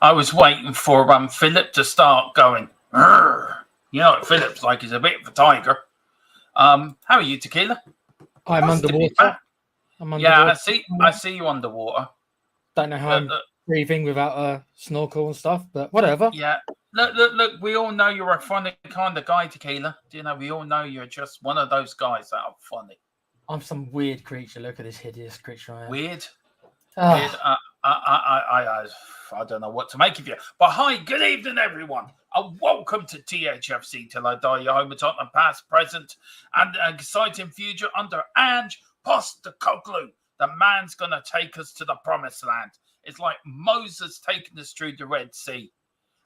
I was waiting for Philip to start going. "Arr." You know what Philip's like? He's a bit of a tiger. How are you, Tequila? I'm Nice to be underwater. back. I'm Yeah, underwater. I see you underwater. Don't know how I'm breathing without a snorkel and stuff, but whatever. Yeah. Look. We all know you're a funny kind of guy, Tequila. Do you know? We all know you're just one of those guys that are funny. I'm some weird creature. Look at this hideous creature I am. Weird. Weird. I don't know what to make of you. But hi, good evening, everyone, and welcome to Thfc Till I Die, your home of Tottenham past, present, and an exciting future under Ange Postecoglou. The man's going to take us to the promised land. It's like Moses taking us through the Red Sea,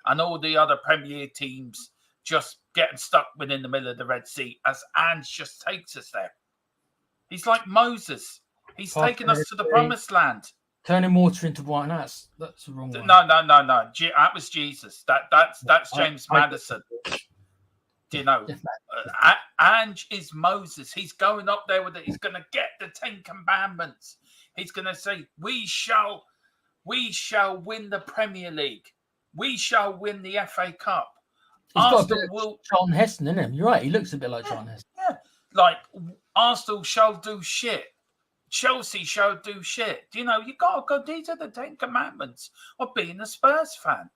and all the other Premier teams just getting stuck within the middle of the Red Sea as Ange just takes us there. He's like Moses. He's taking us to the promised land. Turning water into wine. That's the wrong one. No. That was Jesus. That's James Madison. Do you know? Ange is Moses. He's going up there with it. He's going to get the 10 Commandments. He's going to say, we shall win the Premier League. We shall win the FA Cup. He's got a bit of Charlton Heston in him. You're right. He looks a bit like Charlton Heston. Yeah. Like Arsenal shall do shit. Chelsea shall do shit. You know, you got to go. These are the 10 Commandments of being a Spurs fan.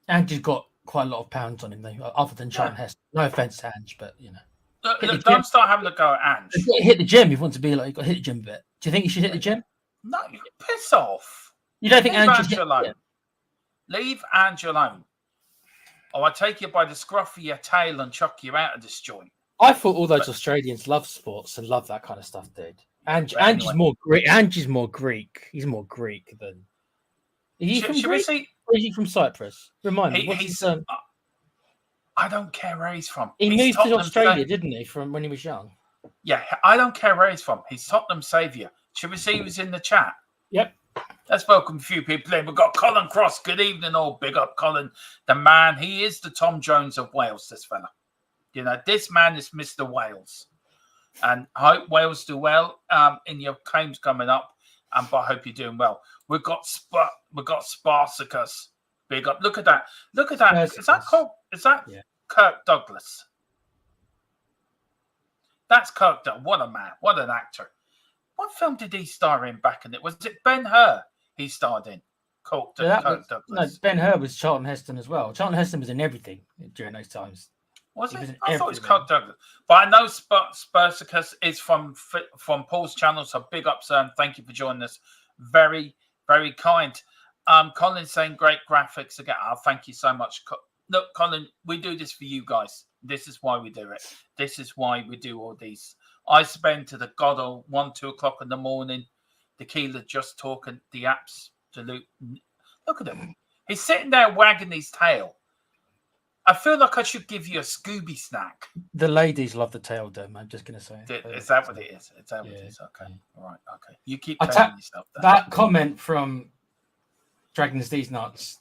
And he's got quite a lot of pounds on him, though, other than Charlton Heston. No offense to Ange, but you know. Look, don't start having a go at Ange. He's got to hit the gym. If you want to be like, you've got to hit the gym a bit. Do you think he should hit the gym? No, piss off. You don't think Ange should alone? Leave Ange alone. Or I take you by the scruff of your tail and chuck you out of this joint. I thought all those Australians love sports and love that kind of stuff, dude. Ange's more Greek. Ange's more Greek. He's more Greek than. Is he from Greece? Or is he from Cyprus? Remind me. I don't care where he's from. He moved to Australia, didn't he, from when he was young? Yeah, I don't care where he's from. He's Tottenham saviour. Should we see who's in the chat? Yep. Let's welcome a few people in. We've got Colin Cross. Good evening, all. Big up, Colin. The man, he is the Tom Jones of Wales, this fella. You know, this man is Mr. Wales. And I hope Wales do well in your claims coming up. But I hope you're doing well. We've got Spartacus. Big up. Look at that. Look at that. Is that Kirk Douglas? That's Kirk Douglas. What a man. What an actor. What film did he star in back in it? Was it Ben-Hur he starred in? Kirk Douglas. No, Ben-Hur was Charlton Heston as well. Charlton Heston was in everything during those times. Was it? I thought it was Kirk Douglas. But I know Spartacus is from Paul's channel, so big up, sir, and thank you for joining us. Very, very kind. Colin's saying great graphics again. Oh, thank you so much. Look, Colin, we do this for you guys. This is why we do it. This is why we do all these. I spend to the god of 1, 2 o'clock in the morning. Tequila just talking the absolute. Look at him. He's sitting there wagging his tail. I feel like I should give you a Scooby snack. The ladies love the tail dome. I'm just going to say. Is that what it is? Is that what it is? Okay. All right. Okay. You keep telling yourself that. That comment from Dragons These Nuts,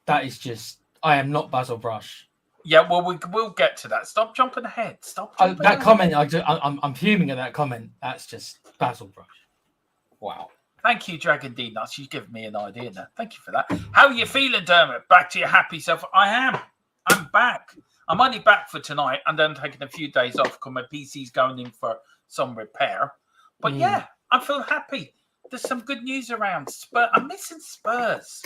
that is just, I am not Basil Brush. Yeah, well, we'll get to that. Stop jumping ahead. Stop jumping that comment, I'm fuming at that comment. That's just Basil Brush. Wow. Thank you, Dragon D Nuts. You've given me an idea now. Thank you for that. How are you feeling, Dermot? Back to your happy self? I am. I'm back. I'm only back for tonight and then taking a few days off because my PC's going in for some repair. But yeah, I feel happy. There's some good news around. I'm missing Spurs.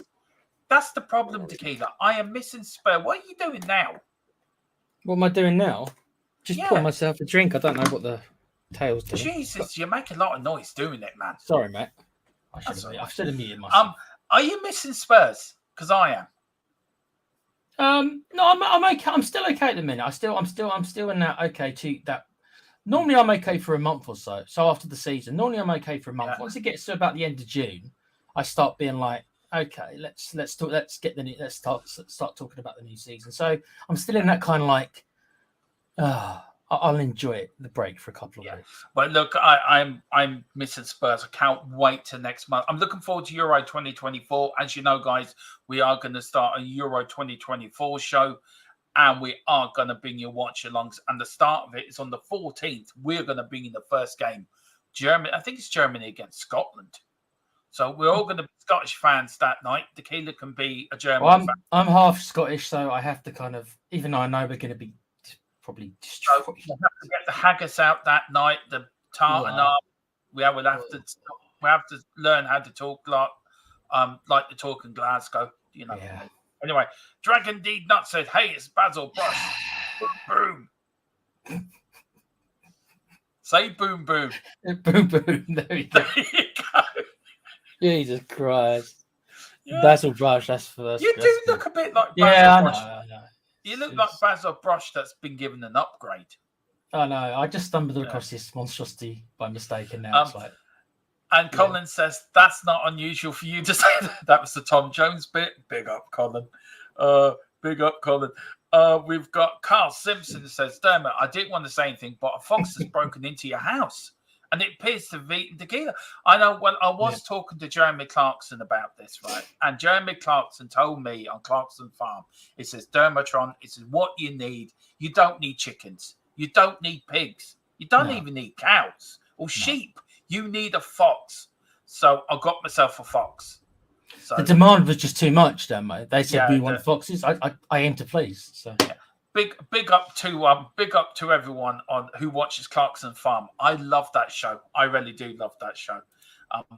That's the problem, Tequila. I am missing Spurs. What are you doing now? What am I doing now? Just pouring myself a drink. I don't know what the tail's doing. Jesus, you make a lot of noise doing it, man. Sorry, mate. I should have muted myself. Are you missing Spurs? Because I am. No, I'm okay. I'm still okay at the minute. I'm still in that okay to that. Normally, I'm okay for a month or so. So after the season, normally I'm okay for a month. Once it gets to about the end of June, I start being like, okay, let's start talking about the new season. So I'm still in that kind of like, I'll enjoy the break for a couple of weeks. But look, I'm missing Spurs. I can't wait till next month. I'm looking forward to Euro 2024. As you know, guys, we are going to start a Euro 2024 show, and we are going to bring you watch-alongs. And the start of it is on the 14th. We're going to bring you the first game. Germany, I think it's Germany against Scotland. So we're all going to be Scottish fans that night. Tequila can be a German Well, fan. I'm half Scottish, so I have to kind of, even though I know we're going to be probably destroyed. So we'll have to get the haggis out that night, the tartan up. We have to learn how to talk like the talk in Glasgow, Yeah. Anyway, Dragon D Nut said, "Hey, it's Basil Brush." Boom, boom. Say boom, boom. Boom, boom. There you go. There you go. Jesus Christ. Yeah. Basil Brush, that's first. You do look a bit like Basil yeah, Brush. I know. You look like Basil Brush that's been given an upgrade. I know. I just stumbled across this monstrosity by mistake, and now it's like. And Colin says, "That's not unusual for you to say that." That was the Tom Jones bit. Big up, Colin. Big up, Colin. We've got Carl Simpson who says, "Dermot, I didn't want to say anything, but a fox has broken into your house. And it appears to be tequila." I know when I was talking to Jeremy Clarkson about this, right? And Jeremy Clarkson told me on Clarkson Farm, he says, "Dermatron, it is what you need. You don't need chickens. You don't need pigs. You don't even need cows or sheep. You need a fox." So I got myself a fox. So the demand was just too much, then, mate. They said we want foxes. I aim to please. So big up to everyone on who watches Clarkson Farm. I love that show. I really do love that show.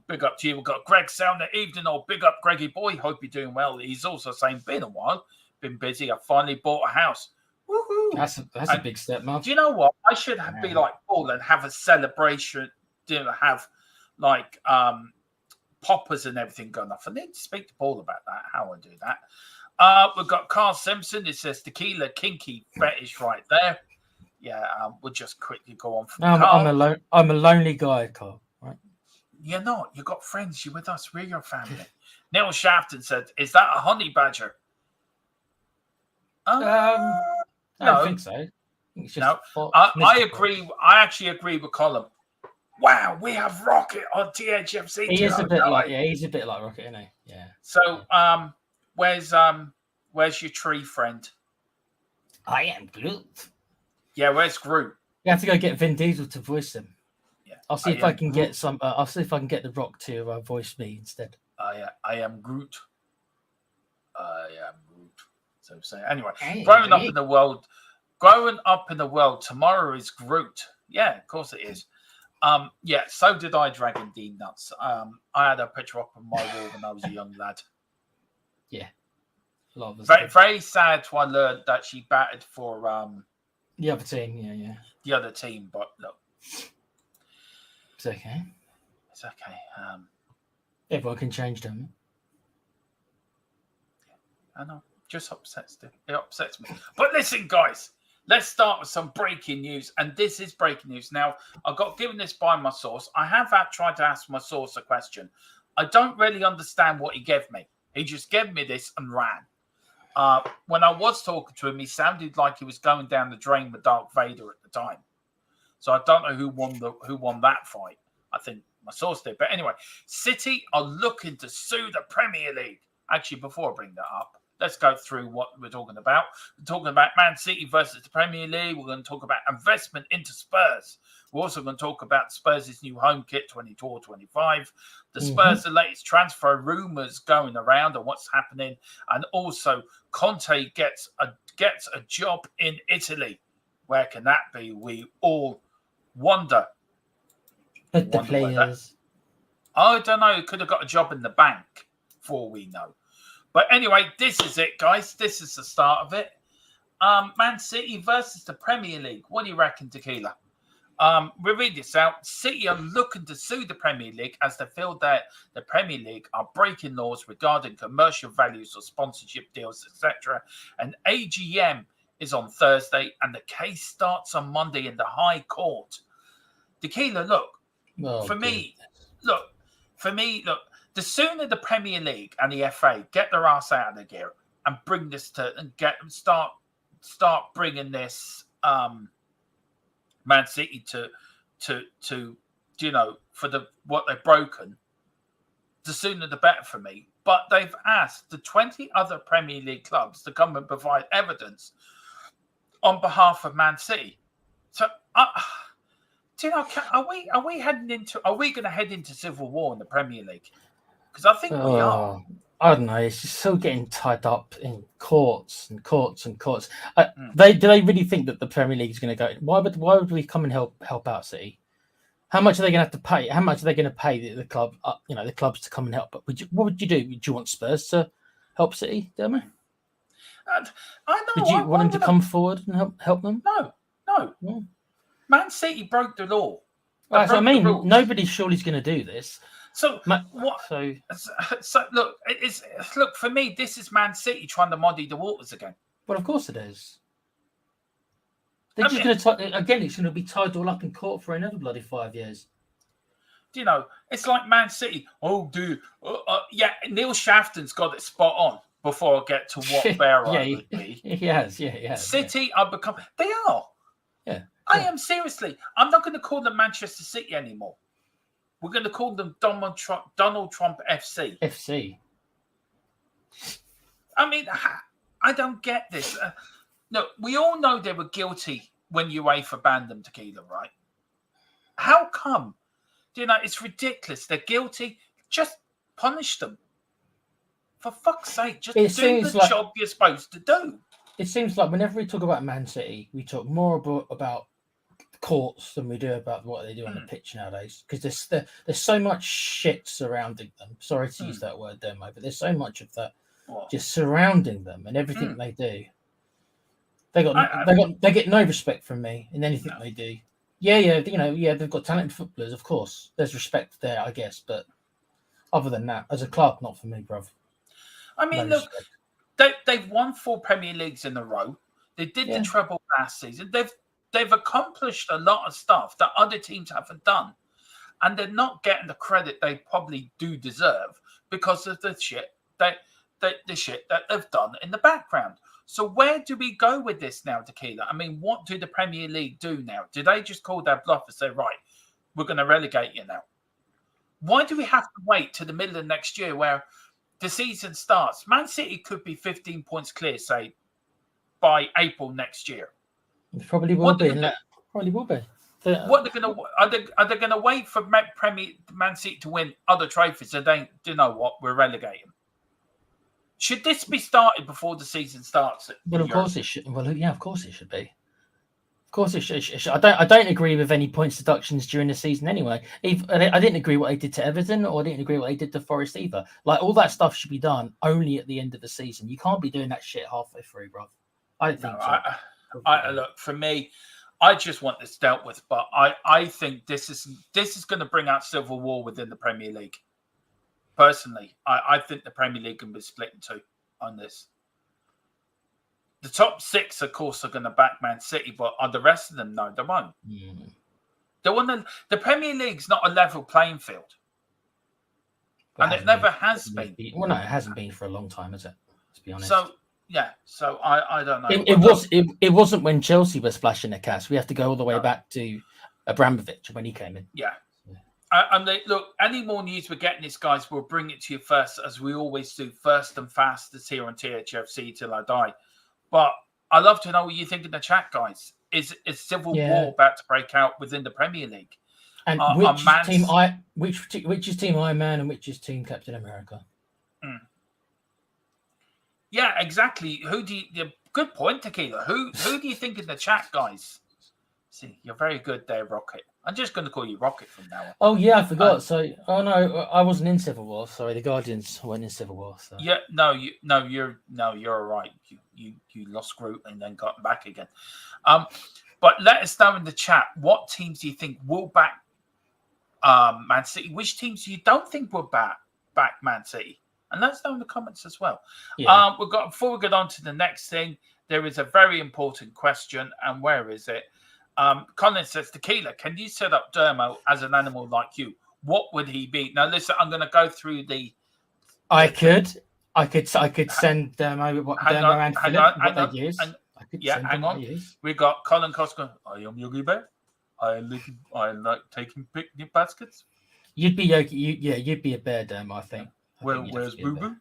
Big up to you. We've got Greg Sound evening. Or big up Greggy boy. Hope you're doing well. He's also saying, "Been a while. Been busy. I finally bought a house." Woohoo! That's a big step, man. Do you know what? I should be like Paul and have a celebration. Have like poppers and everything going off. I need to speak to Paul about that. How I do that. We've got Carl Simpson. It says tequila kinky fetish right there. Yeah, we'll just quickly go on from Carl. I'm a lonely guy, Carl. Right? You're not. You've got friends. You're with us. We're your family. Neil Shafton said, "Is that a honey badger?" I don't think so. I agree. I actually agree with Colin. Wow, we have Rocket on THFC. He's a bit like Rocket, isn't he? Yeah. So, where's your tree friend? I am Groot. Yeah, where's Groot? You have to go get Vin Diesel to voice him. Yeah, I'll see if I can get some. I'll see if I can get the Rock to voice me instead. I am Groot. I am Groot. So anyway, growing up in the world, tomorrow is Groot. Yeah, of course it is. So did I, Dragon D Nuts. I had a picture up on my wall when I was a young lad. Yeah. Very, very sad to I learned that she batted for the other team, yeah. The other team, but look. It's okay. It's okay. Everyone can change them. I know. Just upsets me. But listen, guys. Let's start with some breaking news, and this is breaking news. Now, I got given this by my source. I have tried to ask my source a question. I don't really understand what he gave me. He just gave me this and ran. When I was talking to him, he sounded like he was going down the drain with Darth Vader at the time. So I don't know who won that fight. I think my source did. But anyway, City are looking to sue the Premier League. Actually, before I bring that up, let's go through what we're talking about. We're talking about Man City versus the Premier League. We're going to talk about investment into Spurs. We're also going to talk about Spurs' new home kit 24-25. The Spurs' the latest transfer rumours going around and what's happening. And also, Conte gets a job in Italy. Where can that be? We all wonder. But the players. I don't know. He could have got a job in the bank, for all we know. But anyway, this is it, guys. This is the start of it. Man City versus the Premier League. What do you reckon, Tequila? We read this out. City are looking to sue the Premier League as they feel that the Premier League are breaking laws regarding commercial values or sponsorship deals, etc. An AGM is on Thursday, and the case starts on Monday in the High Court. Tequila, look. For me, the sooner the Premier League and the FA get their ass out of the gear and bring this start bringing this Man City to for what they've broken, the sooner the better for me. But they've asked the 20 other Premier League clubs to come and provide evidence on behalf of Man City. So, are we going to head into civil war in the Premier League? Because I think we are. I don't know. It's just still getting tied up in courts and courts and courts. Do they really think that the Premier League is going to go? Why would we come and help out City? How much are they going to have to pay? How much are they going to pay the club? The clubs to come and help. But what would you do? Would you want Spurs to help City, Dermo? I know. Would you want them to come forward and help them? No. Yeah. Man City broke the law. Right, so I mean, nobody surely is going to do this. So what? So look for me. This is Man City trying to muddy the waters again. Well, of course it is. They're just going to again. It's going to be tied all up in court for another bloody 5 years. You know, it's like Man City. Oh, dude, yeah. Neil Shafton's got it spot on. Before I get to what Barrow would be, he has. City are become. They are. Yeah. I am seriously. I'm not going to call them Manchester City anymore. We're going to call them Donald Trump FC. FC. I mean, I don't get this. No, we all know they were guilty when UEFA banned them, Tequila, right? How come? It's ridiculous. They're guilty. Just punish them. For fuck's sake, just do the job you're supposed to do. It seems like whenever we talk about Man City, we talk more about courts than we do about what they do on the pitch nowadays. Because there's so much shit surrounding them. Sorry to use that word, Demo, but there's so much of that just surrounding them and everything they do. They get no respect from me in anything they do. Yeah, they've got talented footballers, of course. There's respect there, I guess, but other than that, as a club, not for me, bruv. I mean, look, they've won 4 Premier Leagues in a row. They did the treble last season. They've accomplished a lot of stuff that other teams haven't done, and they're not getting the credit they probably do deserve because of the shit that they've done in the background. So where do we go with this now, Tequila? I mean, what do the Premier League do now? Do they just call their bluff and say, right, we're going to relegate you now? Why do we have to wait to the middle of next year where the season starts? Man City could be 15 points clear, say, by April next year. It probably will be. Probably will be. What they're going to are they going to wait for Man City to win other trophies? So they do you know what, we're relegating. Should this be started before the season starts? Well, of course it should. Well, yeah, of course it should be. Of course it should. I don't agree with any points deductions during the season anyway. I didn't agree what they did to Everton, or I didn't agree what they did to Forest either. Like, all that stuff should be done only at the end of the season. You can't be doing that shit halfway through, bro. I don't think so. Look, for me, I just want this dealt with, but I think this is going to bring out civil war within the Premier League. Personally, I think the Premier League can be split in two on this. The top 6, of course, are going to back Man City, but are the rest of them? No, they won't. The Premier League's not a level playing field, and it never has been. Well, no, it hasn't been for a long time, has it? Let's be honest. So I don't know. It wasn't when Chelsea were splashing the cash. We have to go all the way back to Abramovich when he came in. Yeah. And look, any more news we're getting this, guys, we'll bring it to you first, as we always do, first and fastest here on THFC till I die. But I'd love to know what you think in the chat, guys. Is civil war about to break out within the Premier League? And which is Team Iron Man and which is Team Captain America? Yeah, exactly. Good point, Tequila. Who do you think in the chat, guys? See, you're very good there, Rocket. I'm just going to call you Rocket from now on. Oh yeah, I forgot. I wasn't in Civil War. Sorry, the Guardians weren't in Civil War. So. Yeah, you're all right. You lost Groot and then got back again. But let us know in the chat, what teams do you think will back Man City? Which teams you don't think will back Man City? And let us know in the comments as well. Yeah. Before we get on to the next thing, there is a very important question, and where is it? Colin says, Tequila, can you set up Dermo as an animal like you? What would he be? Now, listen, I'm going to go through the. I could send Dermo what Dermo and Philip what they use. Hang on. We got Colin Costco. I am Yogi Bear. I like taking picnic baskets. You'd be Yogi. You'd be a bear, Dermo, I think. Where's Boo Boo?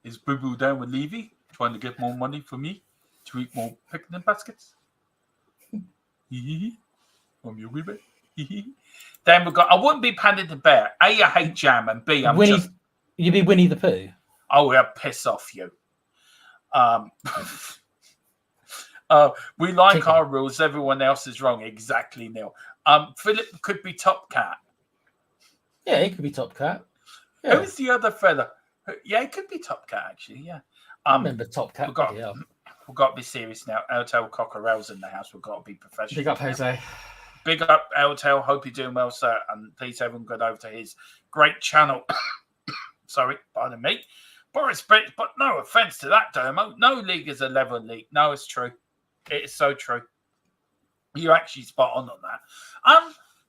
Is Boo Boo down with Levy trying to get more money for me to eat more picnic baskets? I'm Yogi Bear. Then we got. I wouldn't be Paddington Bear. A, I hate jam, and B, You'd be Winnie the Pooh. Oh, yeah, piss off you. We like Chicken. our rules. Everyone else is wrong. Exactly, Neil. Philip could be Top Cat. Yeah, he could be Top Cat. Yeah. Who's the other fella? Yeah, it could be Top Cat, actually. Yeah. I remember Top Cat. We've got to be serious now. Eltel Cockerell's in the house. We've got to be professional. Big up, Jose. Big up, Eltel. Hope you're doing well, sir. And please, everyone, go over to his great channel. Sorry, pardon me. Boris, but no offense to that, Dermo. No league is a level league. No, it's true. It is so true. You're actually spot on that.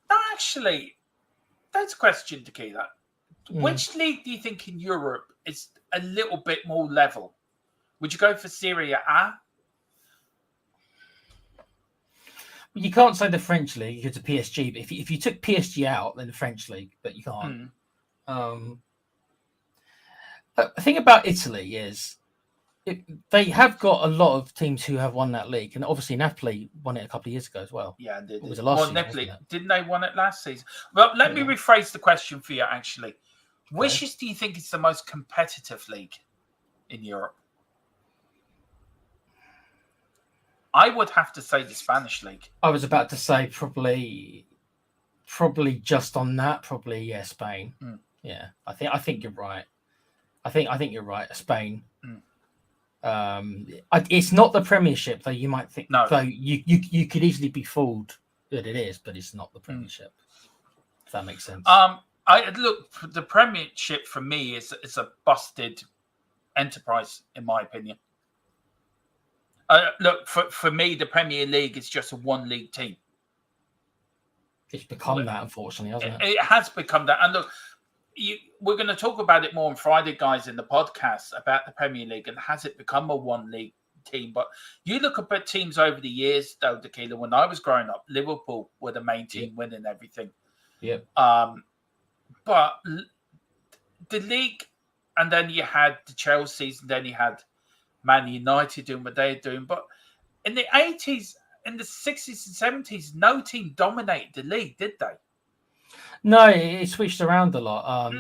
No, actually, that's a question to key that. Which league do you think in Europe is a little bit more level? Would you go for Serie A? You can't say the French league because of PSG. But if you took PSG out, then the French league, but you can't. The thing about Italy is they have got a lot of teams who have won that league, and obviously Napoli won it a couple of years ago as well. Yeah, they did. It was the last season, Napoli, didn't they won it last season? Well, let me rephrase the question for you, actually. Which do you think is the most competitive league in Europe? I would have to say the Spanish league. I was about to say probably just on that, Spain. Yeah, I think you're right. I think you're right. Spain. It's not the Premiership, though. You might think, though you could easily be fooled that it is, but it's not the Premiership. If that makes sense. The Premiership for me is a busted enterprise, in my opinion. For me, the Premier League is just a one league team. It's become that, unfortunately, hasn't it? It has become that. And look, we're going to talk about it more on Friday, guys, in the podcast about the Premier League and has it become a one league team. But you look at teams over the years, though, Tequila, when I was growing up, Liverpool were the main team winning everything. Yep. But the league, and then you had the Chelsea's, and then you had Man United doing what they're doing. But in the 80s, in the 60s and 70s, no team dominated the league, did they? No, it switched around a lot.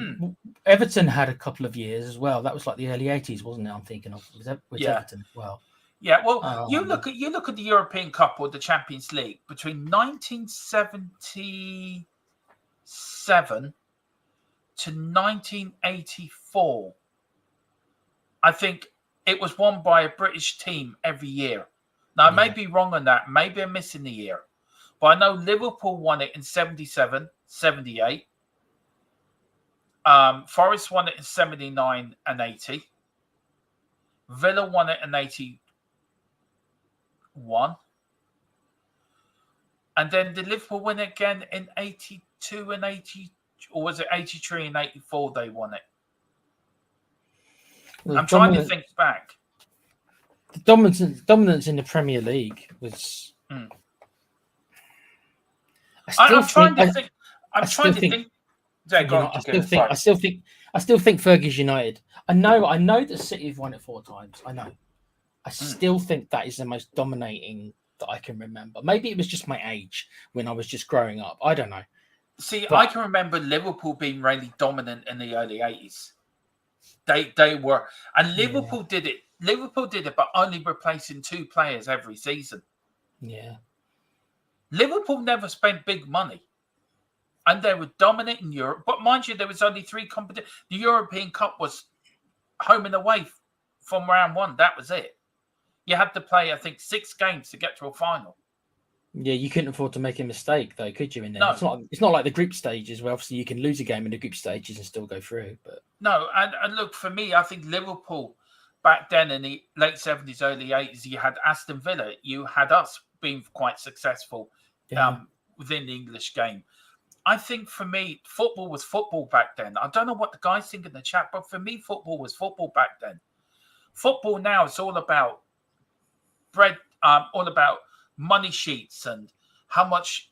Everton had a couple of years as well. That was like the early 80s, wasn't it? I'm thinking of with Everton as well. Yeah, well, you look at the European Cup or the Champions League between 1977 to 1984. I think it was won by a British team every year. Now, I may be wrong on that. Maybe I'm missing the year. But I know Liverpool won it in 77, 78. Forest won it in 79 and 80. Villa won it in 81. And then did Liverpool win it again in 82 and 80? Or was it 83 and 84 they won it? I'm trying to think back. The dominance in the Premier League was... I still think Fergie's United. I know that City have won it 4 times. I know. I still think that is the most dominating that I can remember. Maybe it was just my age when I was just growing up. I don't know. See, I can remember Liverpool being really dominant in the early 80s. They were, and Liverpool did it. Liverpool did it, but only replacing 2 players every season. Yeah. Liverpool never spent big money, and they were dominant in Europe. But mind you, there was only 3 competitions. The European Cup was home and away from round 1. That was it. You had to play, I think, 6 games to get to a final. Yeah, you couldn't afford to make a mistake, though, could you? In there, no. It's not like the group stages where obviously you can lose a game in the group stages and still go through. But no, and look, for me, I think Liverpool back then in the late 70s, early 80s, you had Aston Villa, you had us being quite successful within the English game. I think for me, football was football back then. I don't know what the guys think in the chat, but for me, football was football back then. Football now is all about all about money sheets and how much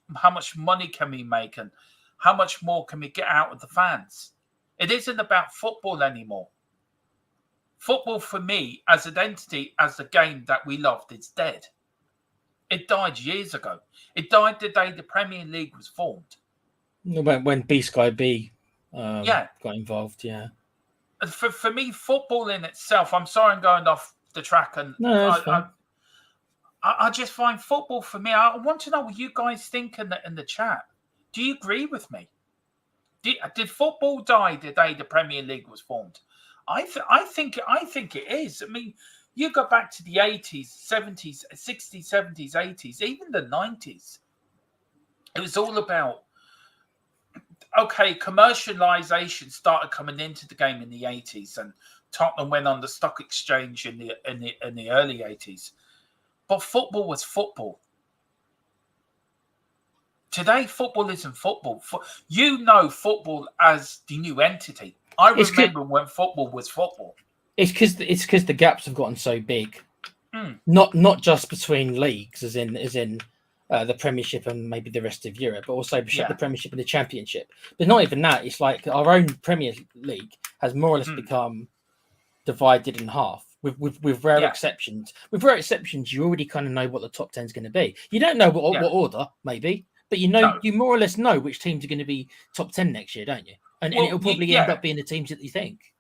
money can we make and how much more can we get out of the fans. It isn't about football anymore. Football for me as an entity, as the game that we loved, is dead. It died years ago. It died the day the Premier League was formed. When B Sky B got involved, yeah. for me, football in itself. I'm sorry, I'm going off the track, and No, that's fine. I just find football for me. I want to know what you guys think in the chat. Do you agree with me? Did football die the day the Premier League was formed? I think it is. I mean, you go back to the 80s, 70s, 60s, 70s, 80s, even the 90s. It was all about, okay, commercialization started coming into the game in the 80s, and Tottenham went on the stock exchange in the early 80s. But football was football. Today, football isn't football. Football as the new entity. I remember when football was football. It's because the gaps have gotten so big. Not just between leagues, as in the Premiership and maybe the rest of Europe, but also the Premiership and the Championship. But not even that. It's like our own Premier League has more or less become divided in half. With rare exceptions. With rare exceptions, you already kind of know what the top 10 is going to be. You don't know what order, maybe, but you more or less know which teams are going to be top 10 next year, don't you? And it'll probably end up being the teams that you think.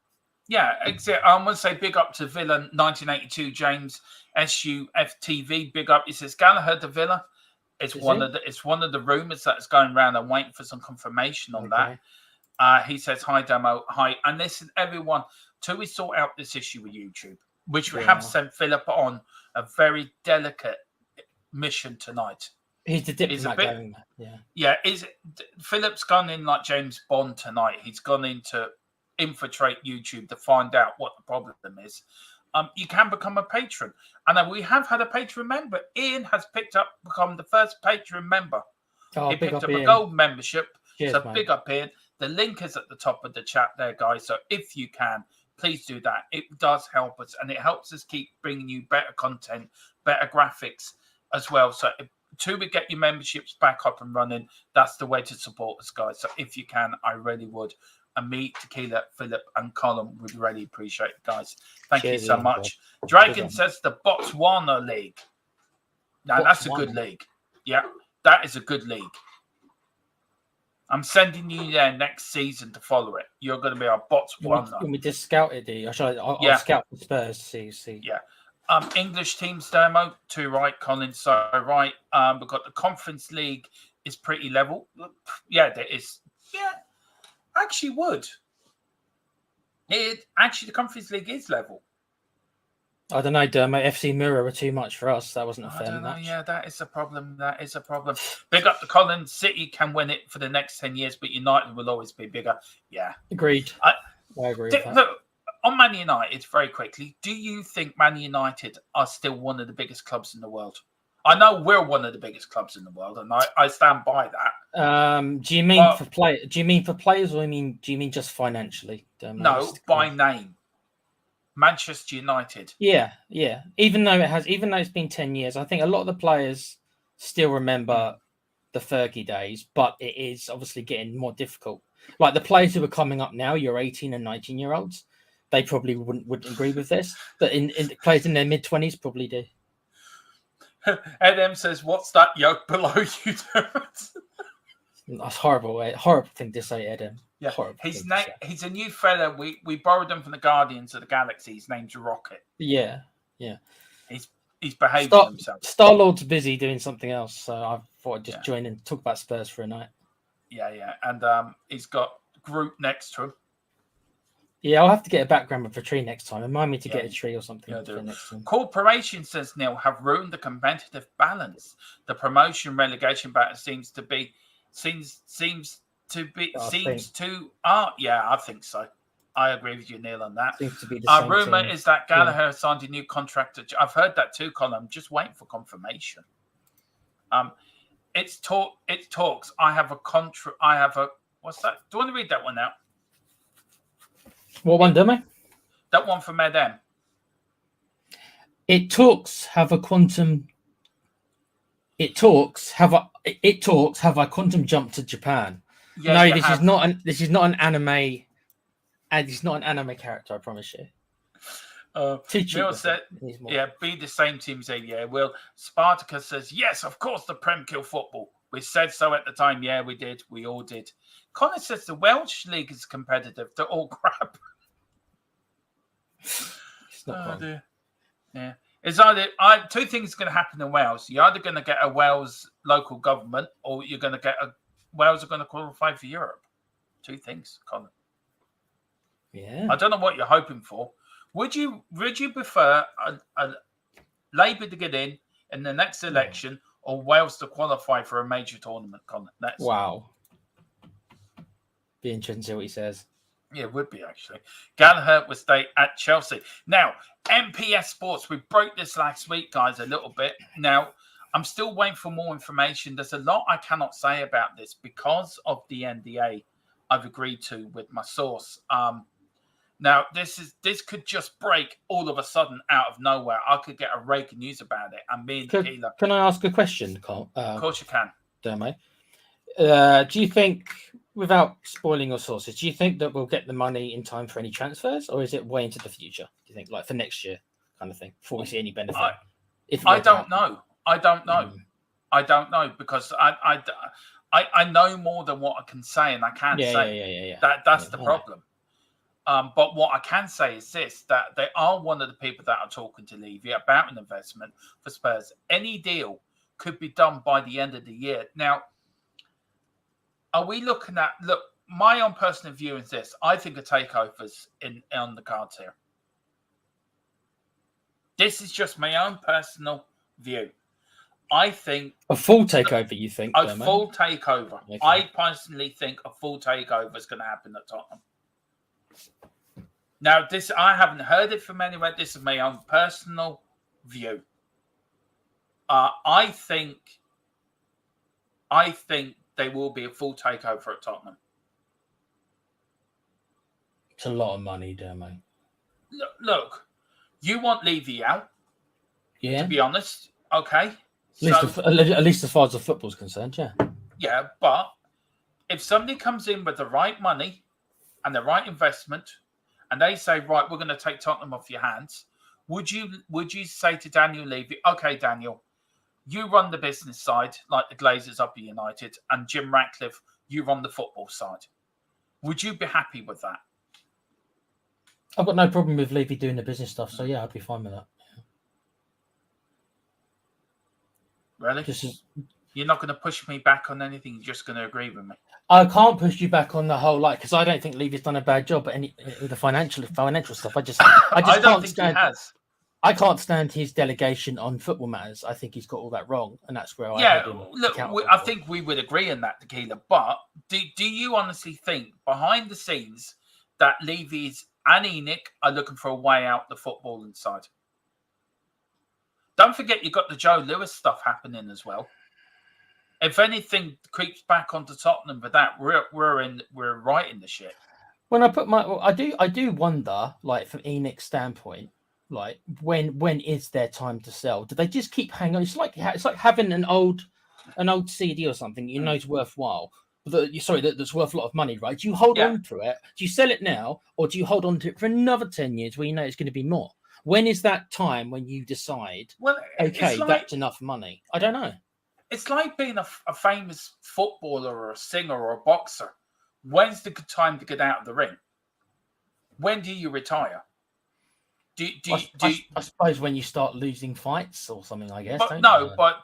Yeah, exactly. I want to say big up to Villa 1982, James SUFTV. Big up. He says Gallagher to Villa. It's one of the rumours that's going around. I'm waiting for some confirmation on that. He says hi, Demo. Hi, and listen, everyone. Till we sort out this issue with YouTube, which we have sent Philip on a very delicate mission tonight. He's the diplomat going. Philip's gone in like James Bond tonight. He's gone in to infiltrate YouTube to find out what the problem is. You can become a patron, and we have had a patron member. Ian has become the first patron member. He picked up a gold membership. Cheers, so mate. Big up Ian. The link is at the top of the chat there, guys. So if you can, please do that. It does help us, and it helps us keep bringing you better content, better graphics as well. So until we get your memberships back up and running, that's the way to support us, guys. So if you can, I really would. And me, Tequila, Philip, and Colin would really appreciate it, guys. Thank you so much. Dragon says the Botswana League. Now, that's a good league. Yeah, that is a good league. I'm sending you there next season to follow it. You're going to be our Botswana. Can we just scout it, do you? I'll scout the Spurs, see. Yeah. English teams demo, too right, Colin, so right. We've got the Conference League is pretty level. Yeah, there is. Yeah, actually would. The Conference League is level. I don't know, Dermo. FC Mirror were too much for us. That wasn't a fair match. Yeah, that is a problem. Big up the Colin. City can win it for the next 10 years, but United will always be bigger. Yeah. Agreed. I agree with that. Look, on Man United, very quickly, do you think Man United are still one of the biggest clubs in the world? I know we're one of the biggest clubs in the world, and I stand by that. Do you mean for play? Do you mean for players, or do you mean just financially? No, by name. Manchester United. Yeah. Even though it's been 10 years, I think a lot of the players still remember the Fergie days, but it is obviously getting more difficult. Like the players who are coming up now, your 18 and 19-year-olds, they probably wouldn't agree with this. But in players in their mid-20s probably do. Ed M says, "What's that yoke below you?" That's horrible thing to say, Ed M. Yeah, he's a new fella. We borrowed him from the Guardians of the Galaxy. His name's Rocket. Yeah. He's behaving himself. Star-Lord's busy doing something else, so I thought I'd just join and talk about Spurs for a night. Yeah, and he's got Groot next to him. Yeah, I'll have to get a background of a tree next time. Remind me to get a tree or something next time. Corporation, says Neil, have ruined the competitive balance. The promotion relegation battle seems to. Yeah, I think so. I agree with you, Neil, on that. Seems to be the same rumor team. is that Gallagher signed a new contract. I've heard that too, Colin. I'm just waiting for confirmation. It's talks. I have a contract. What's that? Do you want to read that one out? What one, Dummy? That one from Ed M. It talks have a quantum jump to Japan. Yeah, no, this is not an anime, and it's not an anime character. I promise you. Will said, be the same team. Will Spartacus says yes, of course the Prem kill football. We said so at the time. Yeah, we did. We all did. Connor says the Welsh league is competitive. They're all crap. It's not wrong. Dear. Yeah. It's either two things going to happen in Wales. You're either going to get a Wales local government, or you're going to get Wales are going to qualify for Europe. Two things, Colin. Yeah. I don't know what you're hoping for. Would you prefer a Labour to get in the next election, or Wales to qualify for a major tournament, Colin? Wow. Be interesting to see what he says. Yeah, it would be actually. Gallagher will stay at Chelsea. Now, MPS Sports, we broke this last week, guys, a little bit. Now, I'm still waiting for more information. There's a lot I cannot say about this because of the NDA I've agreed to with my source. Now, this could just break all of a sudden out of nowhere. I could get a rake of news about it. And me and Tequila. Can I ask a question, Carl? Of course you can. Demo. Do you think, without spoiling your sources, do you think that we'll get the money in time for any transfers, or is it way into the future? Do you think, like for next year, kind of thing, before we see any benefit? I don't know. I don't know because I know more than what I can say, and I can't say. That's the problem. But what I can say is this: that they are one of the people that are talking to Levy about an investment for Spurs. Any deal could be done by the end of the year. Now, are we looking at? Look, my own personal view is this: I think a takeover's on the cards here. This is just my own personal view. I think a full takeover. You think a full takeover? Okay. I personally think a full takeover is going to happen at Tottenham. Now, this I haven't heard it from anywhere. This is my own personal view. I think there will be a full takeover at Tottenham. It's a lot of money, Dermo. Look, you want Levy out. Yeah. To be honest, okay. At least as far as the football's concerned, yeah. Yeah, but if somebody comes in with the right money and the right investment, and they say, right, we're going to take Tottenham off your hands, would you say to Daniel Levy, okay, Daniel, you run the business side like the Glazers up at United, and Jim Ratcliffe, you run the football side? Would you be happy with that? I've got no problem with Levy doing the business stuff, so yeah, I'd be fine with that. Really? You're not going to push me back on anything. You're just going to agree with me. I can't push you back on the whole because I don't think Levy's done a bad job at with the financial stuff. I don't think he has. I can't stand his delegation on football matters. I think he's got all that wrong, and that's where I think we would agree on that, Tequila. But do you honestly think behind the scenes that Levy's and Enoch are looking for a way out the footballing side? Don't forget, you've got the Joe Lewis stuff happening as well. If anything creeps back onto Tottenham for that, we're right in the shit. When I put I do wonder, like from Enoch's standpoint, like when is their time to sell? Do they just keep hanging on? It's like having an old CD or something you know is worthwhile. That's worth a lot of money, right? Do you hold on to it? Do you sell it now, or do you hold on to it for another 10 years where you know it's going to be more? When is that time when you decide, okay, that's enough money? I don't know. It's like being a famous footballer or a singer or a boxer. When's the good time to get out of the ring? When do you retire? I suppose when you start losing fights or something, I guess. But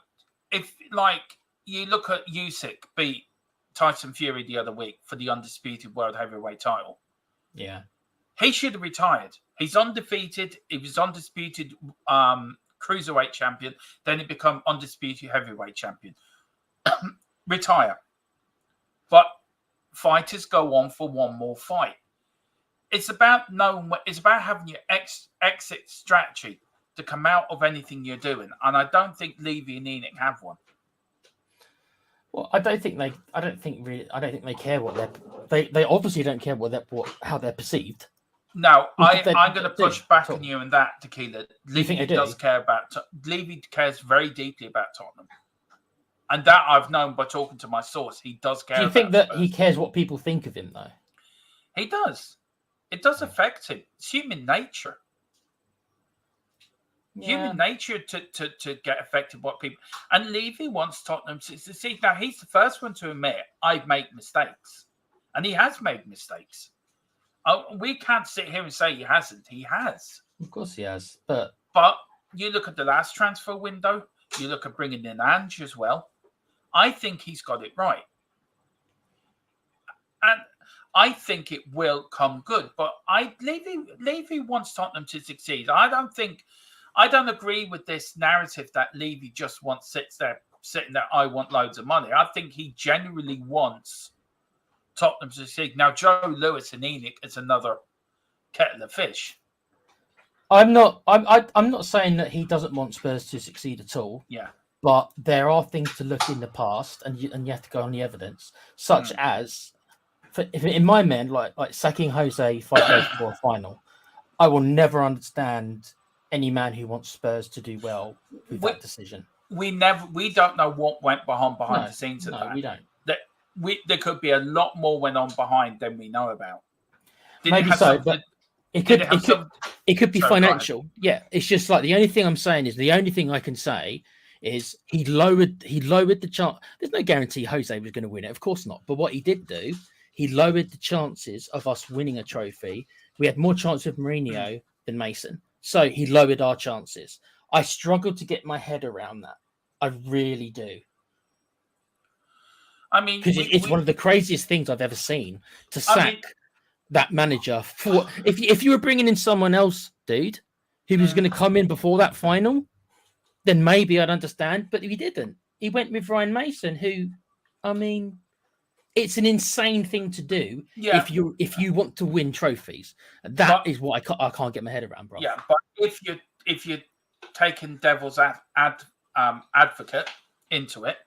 if like you look at Usyk beat Tyson Fury the other week for the undisputed world heavyweight title. Yeah. He should have retired. He's undefeated. He was undisputed cruiserweight champion. Then he become undisputed heavyweight champion. Retire. But fighters go on for one more fight. It's about knowing. It's about having your exit strategy to come out of anything you're doing. And I don't think Levy and Enoch have one. Well, I don't think they care what they obviously don't care how they're perceived. No, I'm going to push back on you in that, Tequila. Levy does care about. Levy cares very deeply about Tottenham, and that I've known by talking to my source. He does care. Do you think that he cares what people think of him, though? He does. It does affect him. It's human nature. Yeah. Human nature to get affected what people. And Levy wants Tottenham to see. Now he's the first one to admit I make mistakes, and he has made mistakes. We can't sit here and say he hasn't. He has. Of course he has. But you look at the last transfer window, you look at bringing in Ange as well. I think he's got it right. And I think it will come good. But Levy wants Tottenham to succeed. I don't agree with this narrative that Levy just sitting there, I want loads of money. I think he genuinely wants Tottenham to succeed. Now, Joe Lewis and Enoch is another kettle of fish. I'm not saying that he doesn't want Spurs to succeed at all. Yeah. But there are things to look in the past, and you have to go on the evidence, such as, in my mind, like sacking Jose 5 days before a final. I will never understand any man who wants Spurs to do well with that decision. We don't know what went behind the scenes of that. No, we don't. There could be a lot more went on behind than we know about. Maybe so, but it could be financial. Yeah, it's just like the only thing I'm saying is the only thing I can say is he lowered the chance. There's no guarantee Jose was going to win it, of course not. But what he did do, he lowered the chances of us winning a trophy. We had more chance with Mourinho than Mason, so he lowered our chances. I struggle to get my head around that. I really do. I mean, because it's one of the craziest things I've ever seen to sack that manager for. If you were bringing in someone else, dude, who was going to come in before that final, then maybe I'd understand. But he didn't. He went with Ryan Mason, who, I mean, it's an insane thing to do if you want to win trophies. That is what I can't get my head around, bro. Yeah, but if you're taking devil's advocate into it,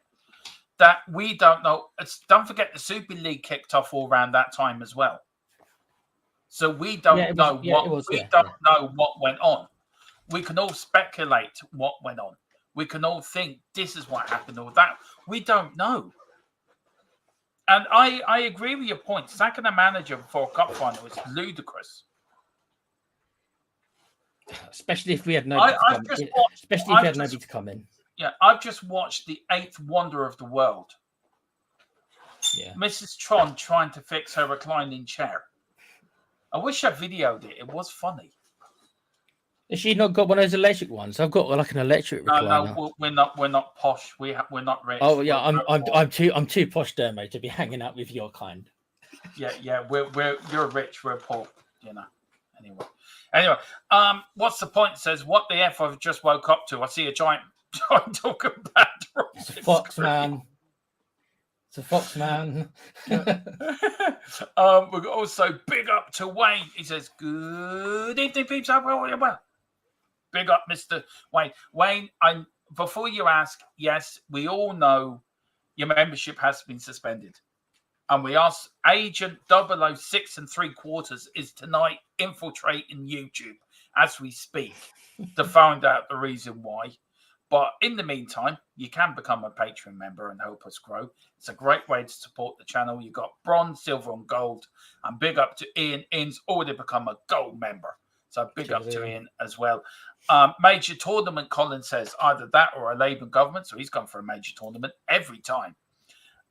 that we don't know. Don't forget the Super League kicked off all around that time as well. So we don't know what went on. We can all speculate what went on. We can all think this is what happened or that. We don't know. And I agree with your point. Sacking a manager before a cup final is ludicrous. Especially if we had nobody to come in. Yeah, I've just watched The Eighth Wonder of the World. Yeah. Mrs. Tron trying to fix her reclining chair. I wish I videoed it. It was funny. Has she not got one of those electric ones? I've got like an electric recliner. No, we're not posh. We're not rich. Oh yeah, I'm too posh, there, mate, to be hanging out with your kind. Yeah. You're rich. We're poor. You know. Anyway. What's the point? It says what the F I've just woke up to. I see a giant talking about. It's a fox, man. It's a fox, man. We're also big up to Wayne. He says, "Good evening, peeps. Well, big up, Mr. Wayne. Wayne, before you ask, yes, we all know your membership has been suspended. And we ask Agent 006 3/4 is tonight infiltrating YouTube as we speak to find out the reason why. But in the meantime, you can become a Patreon member and help us grow. It's a great way to support the channel. You've got bronze, silver, and gold. And big up to Ian. Ian's already become a gold member. So big up to Ian as well. Major tournament, Colin says, either that or a Labour government. So he's gone for a major tournament every time.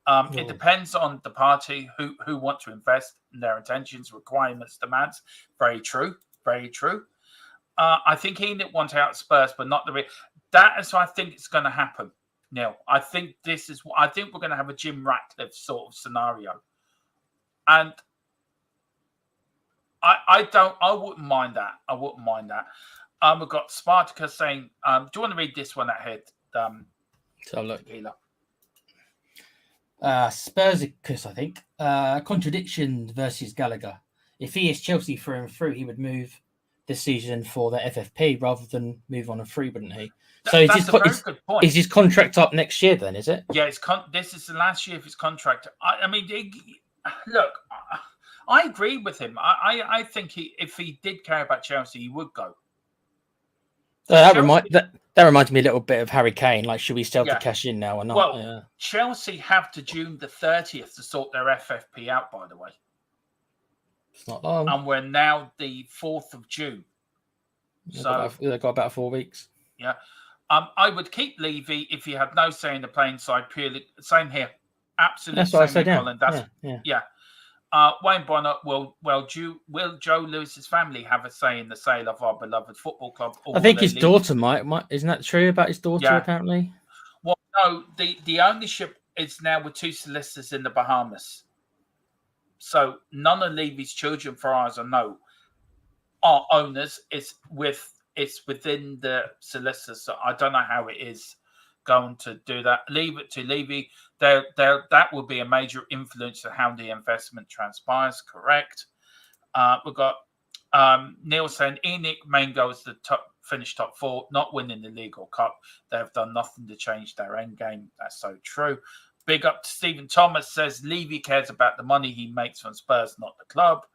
It depends on the party who want to invest in their intentions, requirements, demands. Very true. Very true. I think Enoch wants out Spurs, but not the real. That is what I think it's going to happen, Neil. I think we're going to have a Jim Ratcliffe sort of scenario. And I wouldn't mind that. We've got Spartacus saying, do you want to read this one ahead? So look. Spursicus, I think. Contradiction versus Gallagher. If he is Chelsea through and through, he would move this season for the FFP rather than move on a free, wouldn't he? So is his contract up next year then, is it? Yeah, this is the last year of his contract. I mean, look, I agree with him. I think if he did care about Chelsea, he would go. That reminds me a little bit of Harry Kane. Like, should we still have to cash in now or not? Well, Chelsea have to June the 30th to sort their FFP out, by the way. It's not long. And we're now the 4th of June. They've got about 4 weeks. Yeah. I would keep Levy if he had no say in the playing side purely. Same here. Absolutely. That's what I said, Colin. Yeah. Wayne Bonner, will Joe Lewis's family have a say in the sale of our beloved football club? I think his daughter might. Isn't that true about his daughter, apparently? Well, no, the ownership is now with 2 solicitors in the Bahamas. So none of Levy's children, for as I know, are owners. It's within the solicitors. So I don't know how it is going to do that. Leave it to Levy. That will be a major influence to how the investment transpires. Correct. We've got Neil saying Enoch main goal is the finish top 4, not winning the league or cup. They have done nothing to change their end game. That's so true. Big up to Stephen Thomas says Levy cares about the money he makes from Spurs, not the club.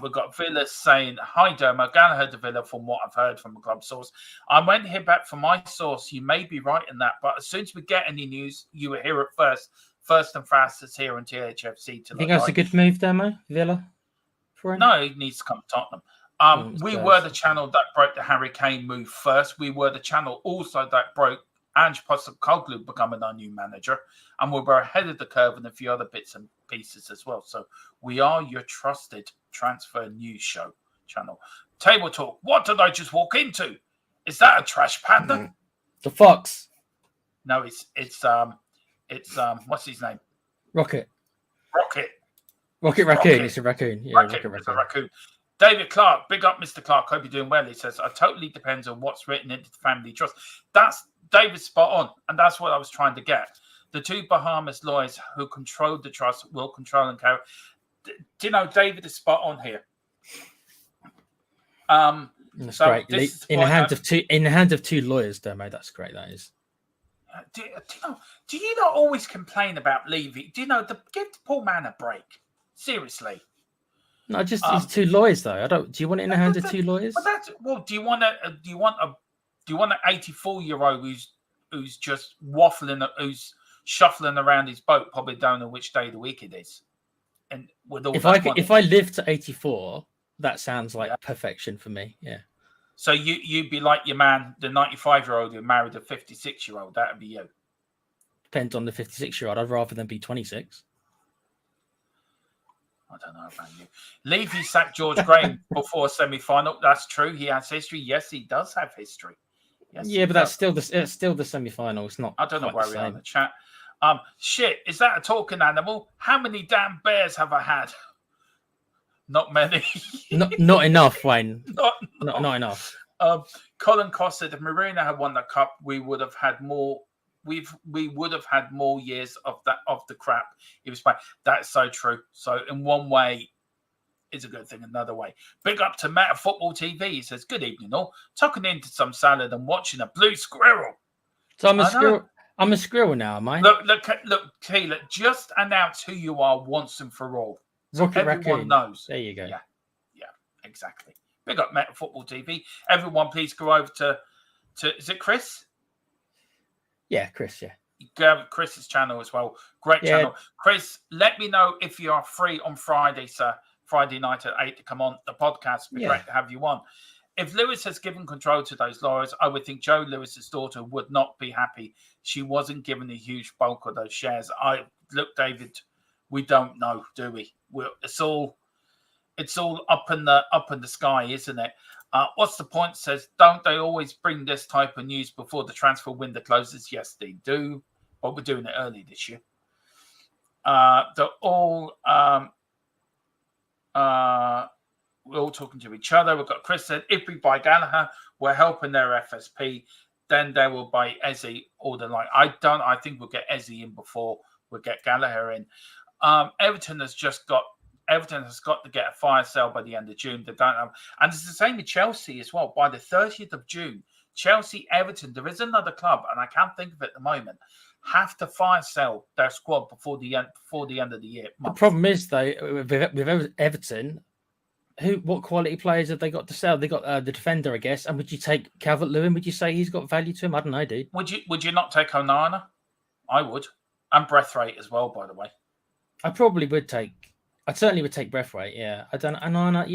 We've got Villa saying, hi, Dermo. Gallagher to Villa from what I've heard from a club source. I went to hear back from my source. You may be right in that, but as soon as we get any news, you will hear it first and fastest here on THFC. I think that's a good move, Dermo, Villa? For him? No, he needs to come to Tottenham. We were the channel that broke the Harry Kane move first. We were the channel also that broke Ange Postecoglou becoming our new manager, and we were ahead of the curve in a few other bits and pieces as well. So we are your trusted transfer news show channel. Table Talk. What did I just walk into? Is that a trash panda? The fox. No, it's what's his name? Rocket Raccoon. Raccoon. It's a raccoon. Yeah, Rocket Raccoon. A raccoon. David Clark, big up, Mr. Clark. Hope you're doing well. He says, "It totally depends on what's written into the family trust." That's David spot on, and that's what I was trying to get. The 2 Bahamas lawyers who control the trust will control and carry. Do you know David is spot on here? That's great. In the hands of 2 lawyers, though, mate. That's great. That is. Do you not always complain about Levy? Do you know give the poor man a break? Seriously. No, just it's 2 lawyers though. Do you want it in the hands of 2 lawyers? Do you want an 84-year-old who's just waffling, who's shuffling around his boat, probably don't know which day of the week it is, and with all if I live to 84, that sounds like perfection for me. Yeah. So you'd be like your man, the 95-year-old who married a 56-year-old. That would be you. Depends on the 56-year-old. I'd rather than be 26. I don't know about you. Levy sacked George Graham before semi-final. That's true. He has history. Yes, he does have history. Yes, yeah, but that's still the semi-final. It's not. I don't know where we are in the chat. Shit, is that a talking animal? How many damn bears have I had? Not many. not enough, Wayne. Not enough. Colin Cost said if Marina had won the cup, we would have had more. We would have had more years of the crap he was playing. That's so true. So in one way, it's a good thing. Another way, big up to Meta Football TV. He says, "Good evening, all. Tucking into some salad and watching a blue squirrel." So I'm a squirrel. I'm a squirrel now, am I? Look, Taylor. Just announce who you are once and for all. So everyone Raccoon. knows. There you go. Yeah, exactly. Big up Meta Football TV. Everyone, please go over to is it Chris? Yeah, Chris, yeah. Go Chris's channel as well. Great channel. Chris, let me know if you are free on Friday, sir. Friday night at 8 to come on the podcast. It'd be great to have you on. If Lewis has given control to those lawyers, I would think Joe Lewis's daughter would not be happy. She wasn't given a huge bulk of those shares. Look, David, we don't know, do we? It's all up in the sky, isn't it? What's the point? Says, don't they always bring this type of news before the transfer window closes? Yes, they do. But we're doing it early this year. They're all we're all talking to each other. We've got Chris said, if we buy Gallagher, we're helping their FSP. Then they will buy Eze or the like. I think we'll get Eze in before we'll get Gallagher in. Everton has got to get a fire sale by the end of June. They don't have, and it's the same with Chelsea as well. By the 30th of June, Chelsea, Everton, there is another club, and I can't think of it at the moment, have to fire sell their squad before the end of the year. The problem is, though, with Everton, what quality players have they got to sell? They got the defender, I guess. And would you take Calvert-Lewin? Would you say he's got value to him? I don't know, dude. Would you not take Onana? I would, and Breathwaite as well, by the way. I probably would take. I certainly would take Breathwaite. Yeah, I don't. Onana,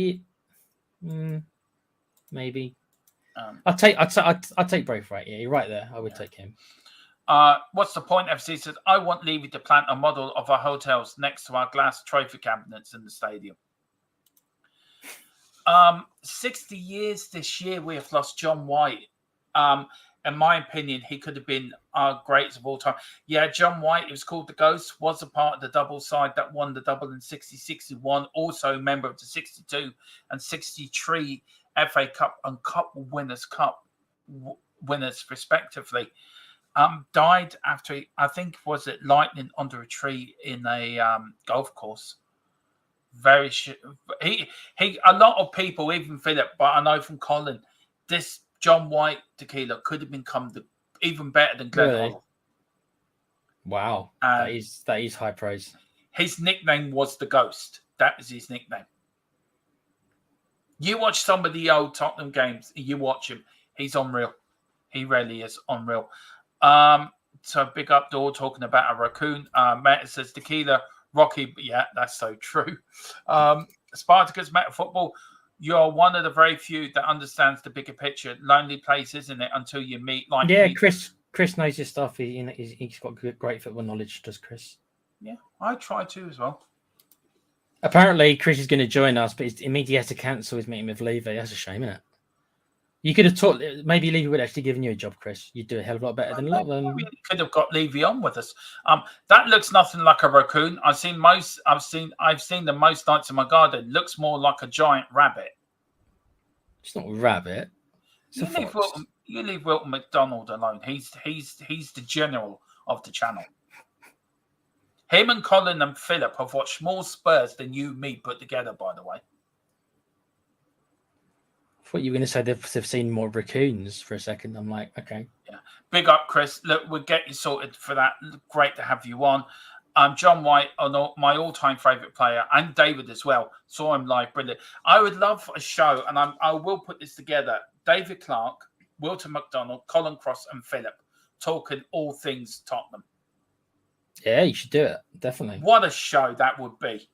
maybe. I'd take Breathwaite. Yeah, you're right there. I would take him. What's the point? FC says, I want Levy to plant a model of our hotels next to our glass trophy cabinets in the stadium. 60 years this year, we have lost John White. In my opinion, he could have been our greatest of all time. Yeah, John White, it was called The Ghost, was a part of the double side that won the double in 60-61, also a member of the 62 and 63 FA Cup and Cup Winners' Cup winners, respectively. Died after, I think, was it lightning under a tree in a golf course. A lot of people, even Philip, but I know from Colin, this John White tequila could have become even better than Glen Holland. Wow, that is high praise. His nickname was the Ghost. That is his nickname. You watch some of the old Tottenham games, you watch him. He's unreal. He really is unreal. So big up door talking about a raccoon. Matt says tequila, Rocky. Yeah, that's so true. Spartacus Meta Football. You're one of the very few that understands the bigger picture. Lonely place, isn't it? Until you meet Chris knows his stuff. He's got great football knowledge, does Chris? Yeah, I try to as well. Apparently, Chris is going to join us, but it means he has to cancel his meeting with Levy. That's a shame, isn't it? You could have taught. Maybe Levy would actually given you a job, Chris. You'd do a hell of a lot better than a lot of them. We could have got Levy on with us. That looks nothing like a raccoon. I've seen them most nights in my garden. Looks more like a giant rabbit. It's not a rabbit. You leave Wilton McDonald alone. He's the general of the channel. Him and Colin and Philip have watched more Spurs than you and me put together, by the way. I thought you were going to say they've seen more raccoons for a second. I'm like, okay. Yeah. Big up, Chris. Look, we'll get you sorted for that. Great to have you on. John White, my all-time favourite player, and David as well. Saw him live, brilliant. I would love a show, and I will put this together. David Clark, Wilton McDonald, Colin Cross, and Philip talking all things Tottenham. Yeah, you should do it. Definitely. What a show that would be.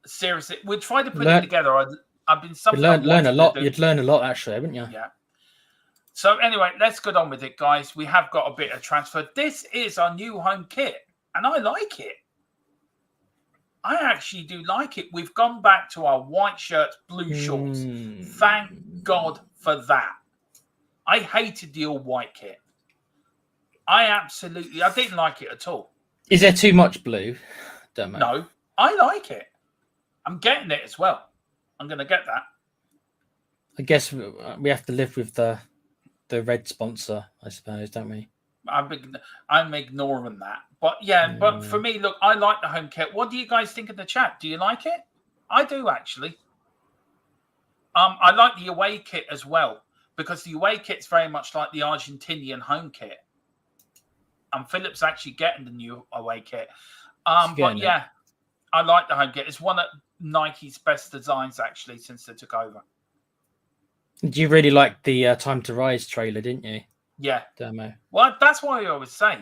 Seriously, we'd try to put it together. I've been something. Learn a lot. You'd learn a lot, actually, wouldn't you? Yeah. So anyway, let's get on with it, guys. We have got a bit of transfer. This is our new home kit, and I like it. I actually do like it. We've gone back to our white shirts, blue shorts. Thank God for that. I hated the all white kit. I didn't like it at all. Is there too much blue? Don't know. No, I like it. I'm getting it as well. I'm going to get that. I guess we have to live with the red sponsor, I suppose, don't we? I'm ignoring that. But yeah, but for me, look, I like the home kit. What do you guys think of the chat? Do you like it? I do, actually. I like the away kit as well, because the away kit's very much like the Argentinian home kit. And Philip's actually getting the new away kit. But yeah, I like the home kit. It's one of Nike's best designs, actually, since they took over. You really liked the Time to Rise trailer, didn't you? Yeah. Demo. Well, that's why I always say.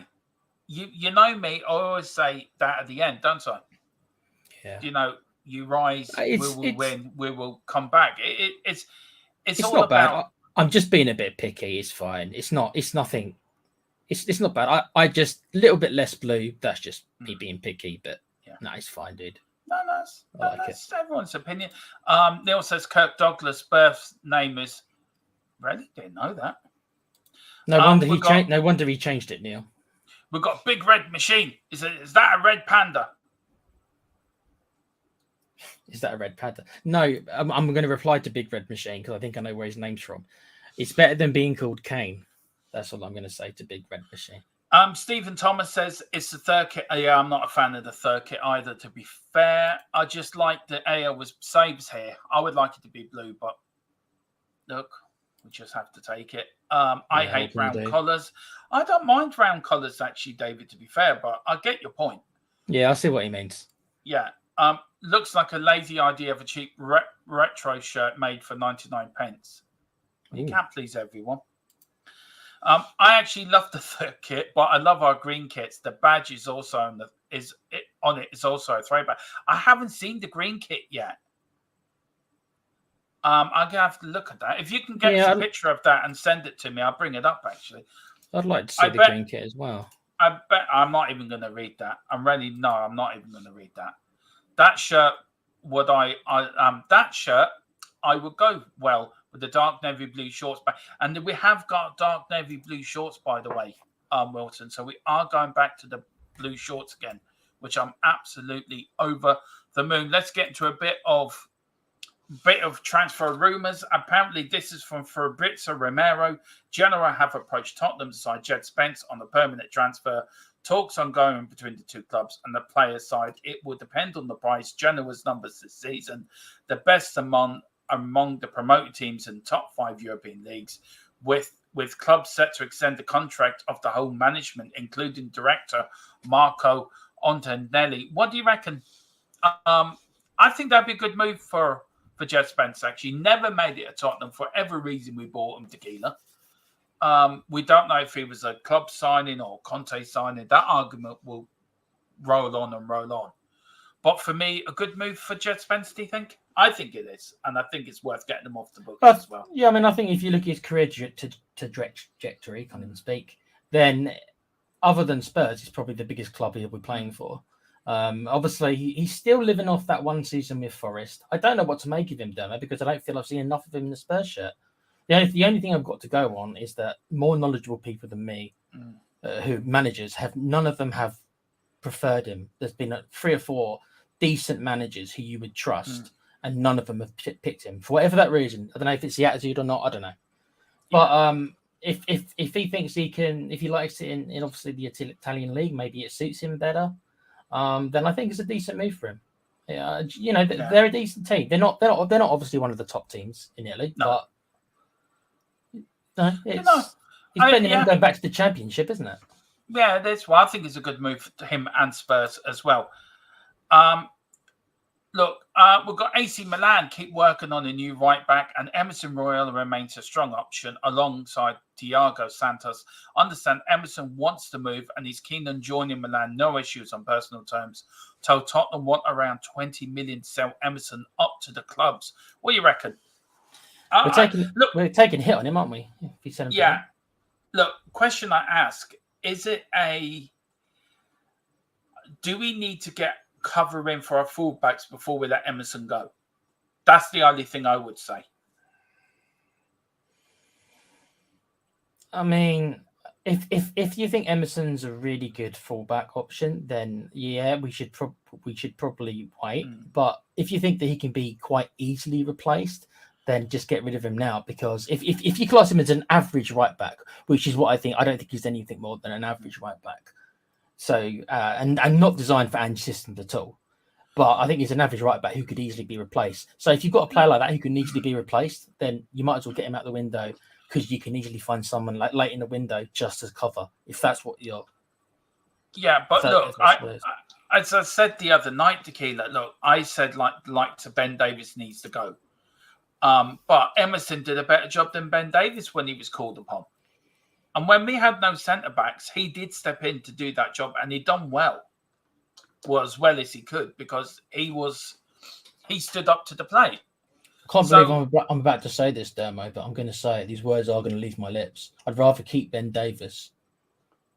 You know me, I always say that at the end, don't I? Yeah. You know, you rise, we will win, we will come back. It's all not about... bad. I'm just being a bit picky. It's fine. It's nothing. It's not bad. I just a little bit less blue. That's just me being picky, but no, it's fine, dude. No, that's everyone's opinion. Neil says Kirk Douglas' birth name is... Really? Didn't know that. No wonder he changed it, Neil. We've got a big red machine. Is that a red panda? Is that a red panda? No, I'm going to reply to Big Red Machine because I think I know where his name's from. It's better than being called Kane. That's all I'm going to say to Big Red Machine. Stephen Thomas says it's the third kit. Yeah, I'm not a fan of the third kit either, to be fair. I just like the AL was Saves here. I would like it to be blue, but look, we just have to take it. I hate round colours. I don't mind round colours, actually, David, to be fair, but I get your point. Yeah, I see what he means. Yeah. Looks like a lazy idea of a cheap retro shirt made for 99 pence. You can't please everyone. I actually love the third kit, but I love our green kits. The badge is also on it is also a throwback. I haven't seen the green kit yet. I'm gonna have to look at that. If you can get a picture of that and send it to me, I'll bring it up. Actually, I'd like to see the green kit as well. I bet I'm not even going to read that. I'm not even going to read that. That shirt, that shirt, I would go well with the dark navy blue shorts. And we have got dark navy blue shorts, by the way, Wilson. So we are going back to the blue shorts again, which I'm absolutely over the moon. Let's get into a bit of transfer rumours. Apparently, this is from Fabrizio Romero. Genoa have approached Tottenham to sign Jed Spence on a permanent transfer. Talks ongoing between the two clubs and the players' side. It will depend on the price. Genoa's numbers this season, the best among the promoted teams in top 5 European leagues, with clubs set to extend the contract of the whole management, including director Marco Antonelli. What do you reckon? I think that'd be a good move for Jed Spence. Actually, never made it at Tottenham for every reason we bought him, Tequila. We don't know if he was a club signing or Conte signing. That argument will roll on and roll on. But for me, a good move for Jed Spence, do you think? I think it is. And I think it's worth getting him off the book as well. Yeah, I mean, I think if you look at his career trajectory, can't even speak, then other than Spurs, it's probably the biggest club he'll be playing for. Obviously, he's still living off that one season with Forest. I don't know what to make of him, Dermo, because I don't feel I've seen enough of him in the Spurs shirt. The only thing I've got to go on is that more knowledgeable people than me, who managers, none of them have preferred him. There's been 3 or 4 decent managers who you would trust, and none of them have picked him for whatever that reason. I don't know if it's the attitude or not. I don't know. But if he thinks he can, if he likes it in obviously the Italian league, maybe it suits him better. Then I think it's a decent move for him. Yeah, they're a decent team. They're not obviously one of the top teams in Italy, but it's better than going back to the Championship, isn't it? Yeah, that's why I think it's a good move for him and Spurs as well. Look, we've got AC Milan keep working on a new right back, and Emerson Royal remains a strong option alongside Thiago Santos. Understand Emerson wants to move and he's keen on joining Milan. No issues on personal terms. Told Tottenham want around 20 million to sell Emerson up to the clubs. What do you reckon? We're taking a hit on him, aren't we? If he sent him yeah. Look, question I ask: is it do we need to get cover in for our fullbacks before we let Emerson go? That's the only thing I would say. I mean, if you think Emerson's a really good fullback option, then yeah, we should probably wait. But if you think that he can be quite easily replaced, then just get rid of him now. Because if you class him as an average right back, which is what I don't think he's anything more than an average right back. So and not designed for Ange systems at all. But I think he's an average right back who could easily be replaced. So if you've got a player like that who can easily be replaced, then you might as well get him out the window, because you can easily find someone like late in the window just as cover, if that's what you're. Yeah, but look, as I said the other night, Tequila, look, I said like to Ben Davies needs to go. But Emerson did a better job than Ben Davies when he was called upon. And when we had no centre-backs, he did step in to do that job, and he done well as he could, because he stood up to the plate. I can't believe I'm about to say this, Dermo, but I'm going to say it. These words are going to leave my lips. I'd rather keep Ben Davies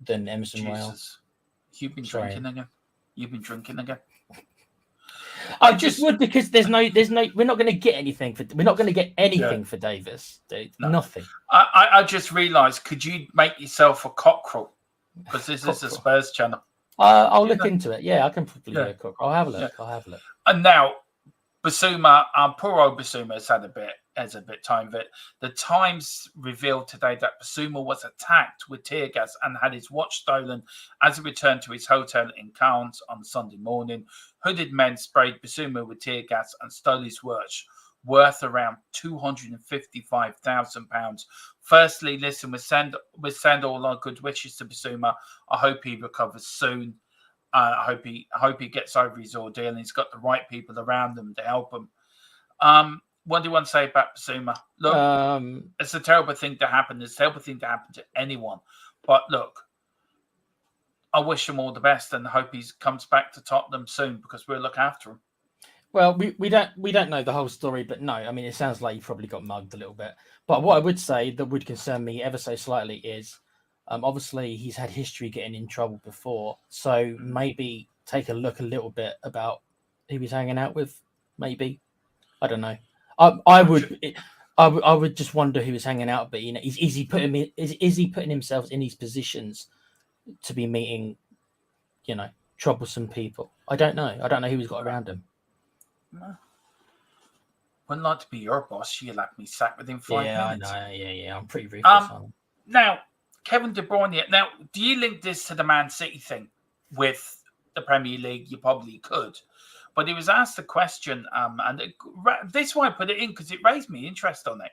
than Emerson Royal. You've been drinking again. You've been drinking again. I just would, because there's no. We're not going to get anything for Davis, dude. No. Nothing. I just realised. Could you make yourself a cockerel? Because this is a Spurs channel. I'll look into it. Yeah, I can probably do a cockerel. I'll have a look. Yeah. I'll have a look. And now, Basuma, poor old Basuma has a bit time of it. The Times revealed today that Basuma was attacked with tear gas and had his watch stolen as he returned to his hotel in Cannes on Sunday morning. Hooded men sprayed Basuma with tear gas and stole his watch, worth around £255,000. Firstly, listen, we send all our good wishes to Basuma. I hope he recovers soon. I hope he gets over his ordeal and he's got the right people around him to help him. What do you want to say about Basuma? Look, it's a terrible thing to happen. It's a terrible thing to happen to anyone. But look, I wish him all the best and hope he comes back to Tottenham soon, because we'll look after him. Well, we don't know the whole story, but no, I mean, it sounds like he probably got mugged a little bit. But what I would say that would concern me ever so slightly is Obviously, he's had history getting in trouble before, so maybe take a look a little bit about who he's hanging out with. Maybe, I don't know. I would just wonder who he's hanging out. But is he putting himself in these positions to be meeting, troublesome people? I don't know. I don't know who he's got around him. No. Wouldn't like to be your boss. You'll have me sacked within 5 minutes. I know. Yeah. I'm pretty ruthless. Now, Kevin De Bruyne. Now, do you link this to the Man City thing with the Premier League? You probably could. But he was asked a question, and this is why I put it in, because it raised me interest on it.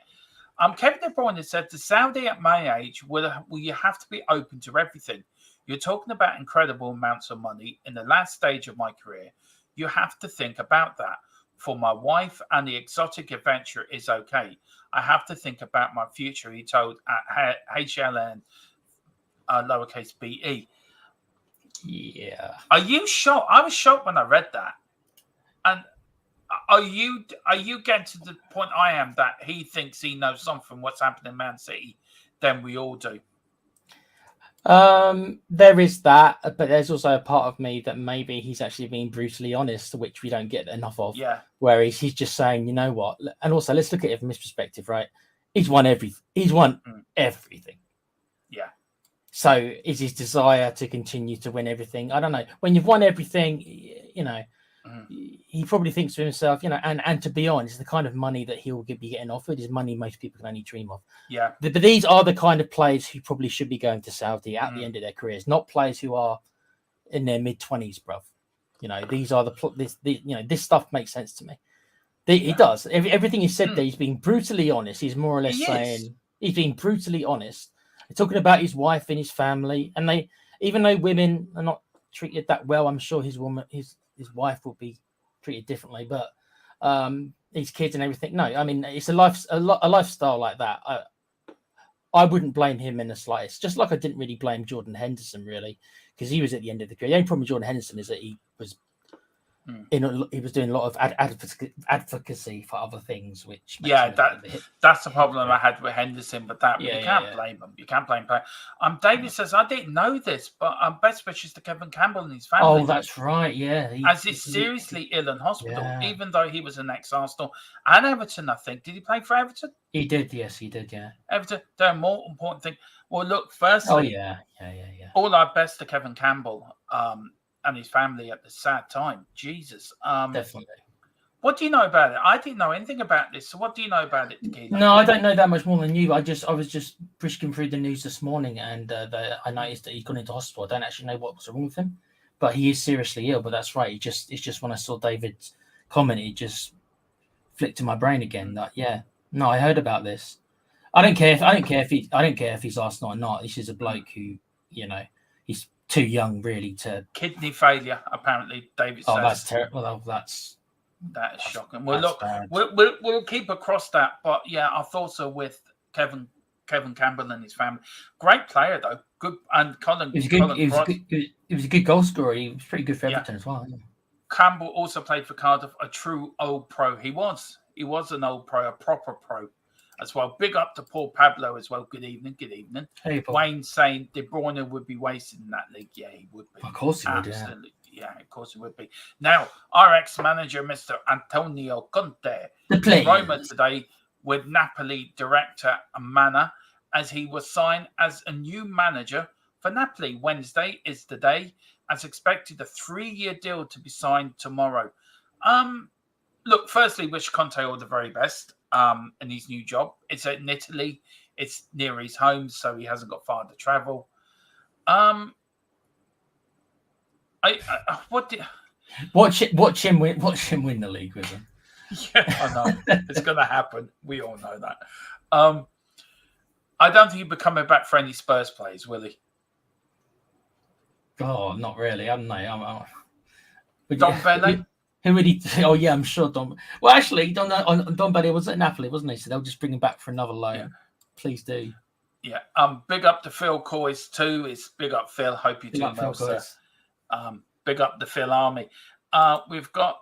Kevin De Bruyne said, to Saudi at my age, will you have to be open to everything? You're talking about incredible amounts of money in the last stage of my career. You have to think about that. For my wife and the exotic adventure is okay. I have to think about my future, he told at HLN lowercase BE. Yeah. Are you shocked? I was shocked when I read that. And are you getting to the point I am that he thinks he knows something what's happening in Man City than we all do? There is that, but there's also a part of me that maybe he's actually being brutally honest, which we don't get enough of. Yeah. Where he's just saying, you know what? And also, let's look at it from his perspective, right? He's won everything. He's won everything. Yeah. So is his desire to continue to win everything? I don't know. When you've won everything, he probably thinks to himself, and to be honest, the kind of money that he'll be getting offered is money most people can only dream of. Yeah. But these are the kind of players who probably should be going to Saudi at the end of their careers, not players who are in their mid-20s, bruv. These are this stuff makes sense to me. He does. Everything he said there, he's being brutally honest. He's more or less saying he's being brutally honest. They're talking about his wife and his family, and even though women are not treated that well, I'm sure his wife will be treated differently, but his kids and everything. No, I mean, it's a lifestyle like that. I wouldn't blame him in the slightest. Just like I didn't really blame Jordan Henderson, really, because he was at the end of the career. The only problem with Jordan Henderson is that he was he was doing a lot of advocacy for other things, which that's the problem I had with Henderson. But you can't blame him. You can't blame him. David says, I didn't know this, but best wishes to Kevin Campbell and his family. Oh, that's right. Yeah, as he's seriously ill in hospital, even though he was an ex-Arsenal and Everton. I think, did he play for Everton? He did. Yes, he did. Yeah, Everton. The more important thing. Well, look. Firstly, all our best to Kevin Campbell. And his family at the sad time. Jesus. Definitely. What do you know about it? I didn't know anything about this. So what do you know about it, Tequila? No, I don't know that much more than you. I was just brisking through the news this morning, and I noticed that he's gone into hospital. I don't actually know what was wrong with him, but he is seriously ill. But that's right. It's just when I saw David's comment, it just flicked to my brain again. That no, I heard about this. I don't care if he's Arsenal or not. This is a bloke who, he's too young really to kidney failure. Apparently, David says. That's terrible. Well, that is shocking. Well, look, we'll keep across that. But our thoughts are with Kevin Campbell and his family. Great player though. Good and Colin. He was a good goal scorer. He was pretty good for Everton as well. Campbell also played for Cardiff. A true old pro. He was an old pro, a proper pro as well. Big up to Paul Pablo as well. Good evening. Hey, Wayne saying De Bruyne would be wasted in that league. Yeah, he would be. Of course he would. Absolutely. Yeah, of course he would be. Now, our ex-manager, Mr. Antonio Conte, in Roma today with Napoli director Mana, as he was signed as a new manager for Napoli. Wednesday is the day, as expected, a 3-year deal to be signed tomorrow. Look, firstly, wish Conte all the very best in his new job. It's in Italy. It's near his home, so he hasn't got far to travel. Watch him win the league with him. Yeah, I know. It's going to happen. We all know that. I don't think he'll be coming back for any Spurs plays, will he? Oh, not really. I don't know. Don Bele? Who would he? Oh, yeah, I'm sure Don. Well, actually, Don Bele was at Napoli, wasn't he? So they'll just bring him back for another loan. Yeah. Please do. Yeah. Big up to Phil Coyce too. It's big up Phil. Hope you're doing well, sir. Big up the Phil Army. We've got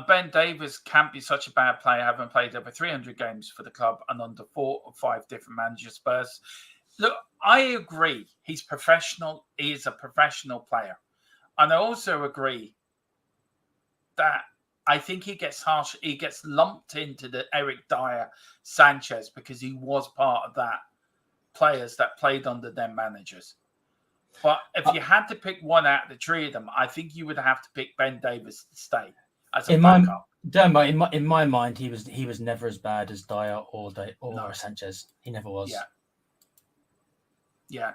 Ben Davies can't be such a bad player, having played over 300 games for the club and under 4 or 5 different managers. Spurs. Look, I agree. He's professional. He is a professional player. And I also agree that I think he gets harsh. He gets lumped into the Eric Dyer Sanchez because he was part of that players that played under them managers. But if you had to pick one out of the three of them, I think you would have to pick Ben Davies to stay as a backup. In my mind, he was never as bad as Dyer or Sanchez. He never was. Yeah.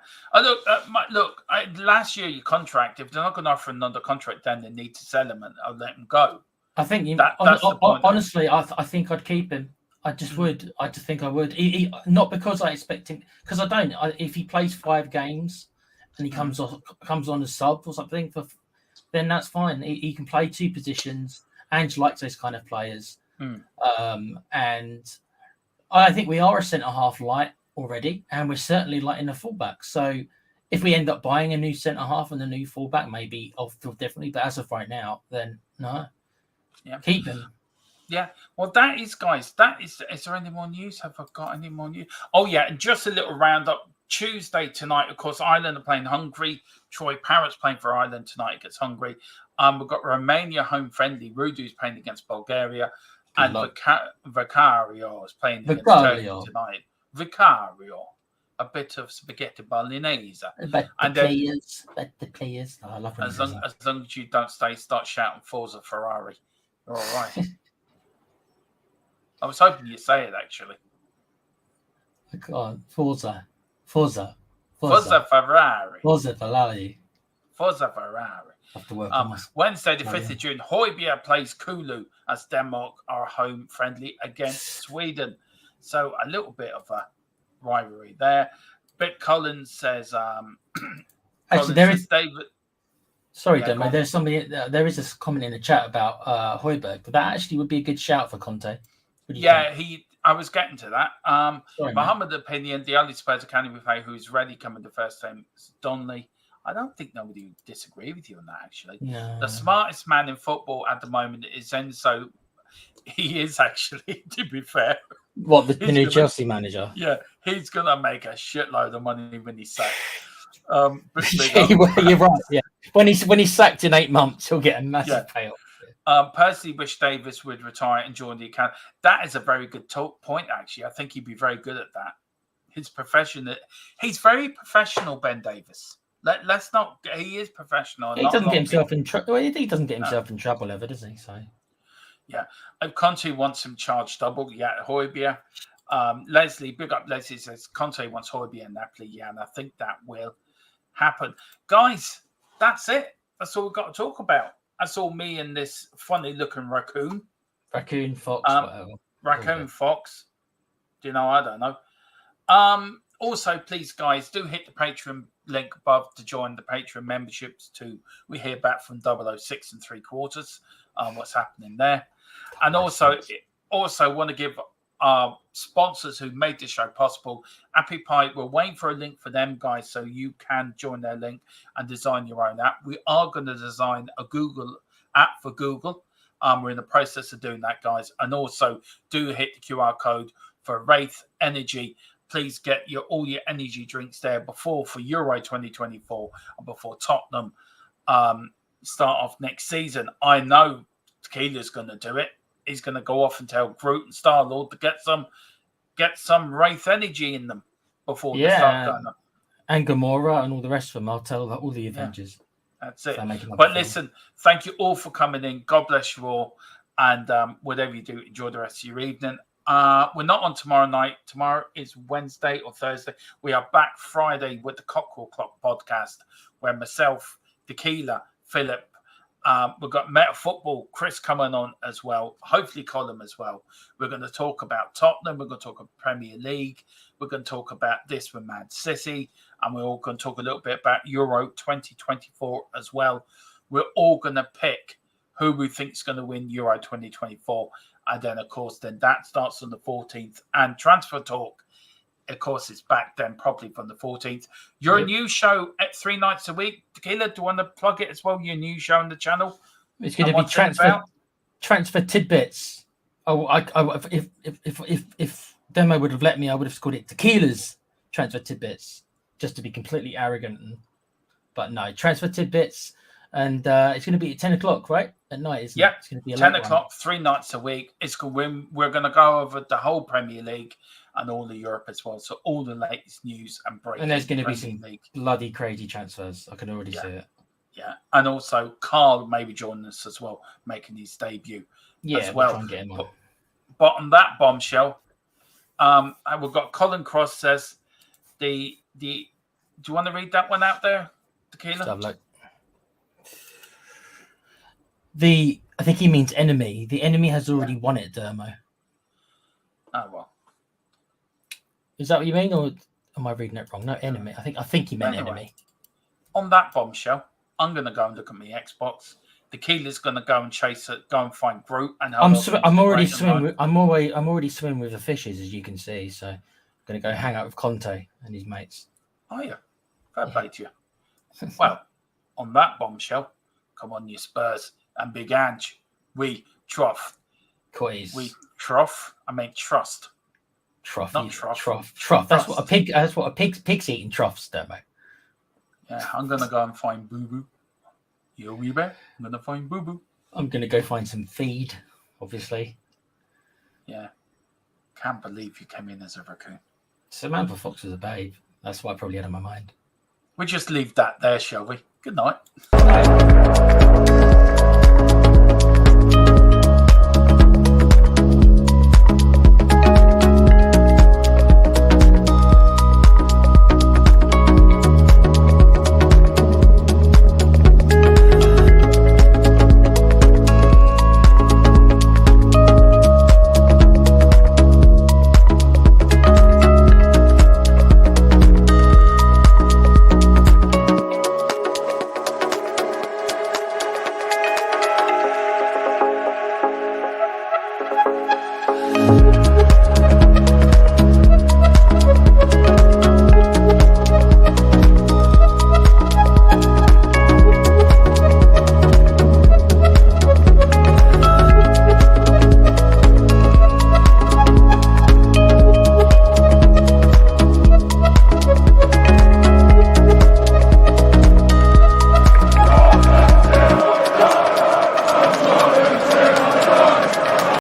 Look. Last year, your contract. If they're not going to offer another contract, then they need to sell him and I'll let him go. I think honestly, I think I'd keep him. I just would. I just think I would. Not because I expect him, because I don't. If he plays 5 games and he comes on as sub or something, then that's fine. He can play 2 positions. Ange likes those kind of players, and I think we are a centre half light already, and we're certainly light in a fullback. So if we end up buying a new centre half and a new fullback, maybe I'll feel differently. But as of right now, then no. Yeah. Keep him. Yeah. Well, that is, guys. Is there any more news? Have I got any more news? Oh, yeah. And just a little roundup. Tuesday tonight, of course, Ireland are playing Hungary. Troy Parrott's playing for Ireland tonight against Hungary. We've got Romania home friendly. Rudu's playing against Bulgaria. And Vicario is playing against Turkey tonight. Vicario. A bit of spaghetti bolognese. The players. Oh, I love as long as you don't start shouting Forza Ferrari. All right. I was hoping you'd say it, actually. God, Forza Ferrari. Forza Ferrari. Have to work on Wednesday, the 5th of June, Højbjerg plays Kulu as Denmark are home friendly against Sweden. So a little bit of a rivalry there. But Collins says... actually, there is... David... Sorry, Demo. There's somebody. There is a comment in the chat about Højbjerg, but that actually would be a good shout for Conte. Think? I was getting to that. Mohammed opinion, the only Spurs Academy player who's ready coming the first time is Donnelly. I don't think nobody would disagree with you on that. Actually, no. The smartest man in football at the moment is Enzo. He is actually, to be fair. What, the new Chelsea manager? Yeah, he's gonna make a shitload of money when he's sacked. You're right. Yeah, when he's sacked in 8 months, he'll get a massive payoff. Personally, wish Davis would retire and join the academy. That is a very good point. Actually, I think he'd be very good at that. His profession. He's very professional, Ben Davis. Let's not. He is professional. He doesn't get himself in trouble. He doesn't get himself in trouble ever, does he? So. Yeah, Conte wants him charged double. Yeah, Højbjerg. Leslie, big up Leslie, says Conte wants Højbjerg and Napoli. Yeah, and I think that will happen. Guys, that's it. That's all we've got to talk about. That's all me and this funny looking raccoon. Raccoon fox, whatever. Raccoon fox. Do you know? I don't know. Also, please, guys, do hit the Patreon link above to join the Patreon memberships too. We hear back from 006 3/4. What's happening there. And also want to give our sponsors who made this show possible. Appy Pie, we're waiting for a link for them, guys, so you can join their link and design your own app. We are going to design a Google app for Google. We're in the process of doing that, guys. And also do hit the QR code for Wraith Energy. Please get all your energy drinks there for Euro 2024 and before Tottenham start off next season. I know Tequila's going to do it. He's going to go off and tell Groot and Star-Lord to get some Wraith energy in them before they start going up. And Gamora and all the rest of them. I'll tell all the Avengers. That's it. But listen, thank you all for coming in. God bless you all. And whatever you do, enjoy the rest of your evening. We're not on tomorrow night. Tomorrow is Wednesday or Thursday. We are back Friday with the Cockerel Clock podcast, where myself, Tequila, Philip, we've got Meta Football, Chris coming on as well. Hopefully Colin as well. We're going to talk about Tottenham. We're going to talk about Premier League. We're going to talk about this with Man City. And we're all going to talk a little bit about Euro 2024 as well. We're all going to pick who we think is going to win Euro 2024. And then, of course, that starts on the 14th. And Transfer Talk, of course, is back then probably from the 14th. Your new show at 3 nights a week. Tequila, do you want to plug it as well? Your new show on the channel? It's going to be transfer tidbits. Oh, if Demo would have let me, I would have called it Tequila's transfer tidbits just to be completely arrogant. But no, transfer tidbits, and it's going to be at 10 o'clock, right? At night, isn't it? It's going to be 10 o'clock, 3 nights a week. We're going to go over the whole Premier League and all of Europe as well. So all the latest news and breaking. And there's going to be some bloody crazy transfers. I can already see it. Yeah, and also Carl may be joining us as well, making his debut as well. We'll get him on. But on that bombshell, we've got Colin Cross says do you want to read that one out there, Tequila? I think he means enemy. The enemy has already won it, Dermo. Oh well. Is that what you mean, or am I reading it wrong? No, enemy. I think he meant enemy. On that bombshell, I'm going to go and look at my Xbox. Tequila's going to go and chase it, go and find Groot. And I'm already swimming. I'm already swimming with the fishes, as you can see. So I'm going to go hang out with Conte and his mates. Oh yeah, fair play to you. Well, on that bombshell, come on, you Spurs and Big Ange. We trough. Quiz. We trough. I mean trust. Trough. Not trough. Trough. That's what a pig. That's what a pig's eating troughs, don't they? Yeah, I'm gonna go and find Boo Boo. Yo, we back. I'm gonna find Boo Boo. I'm gonna go find some feed, obviously. Yeah. Can't believe you came in as a raccoon. Samantha Fox was a babe. That's what I probably had on my mind. We just leave that there, shall we? Good night.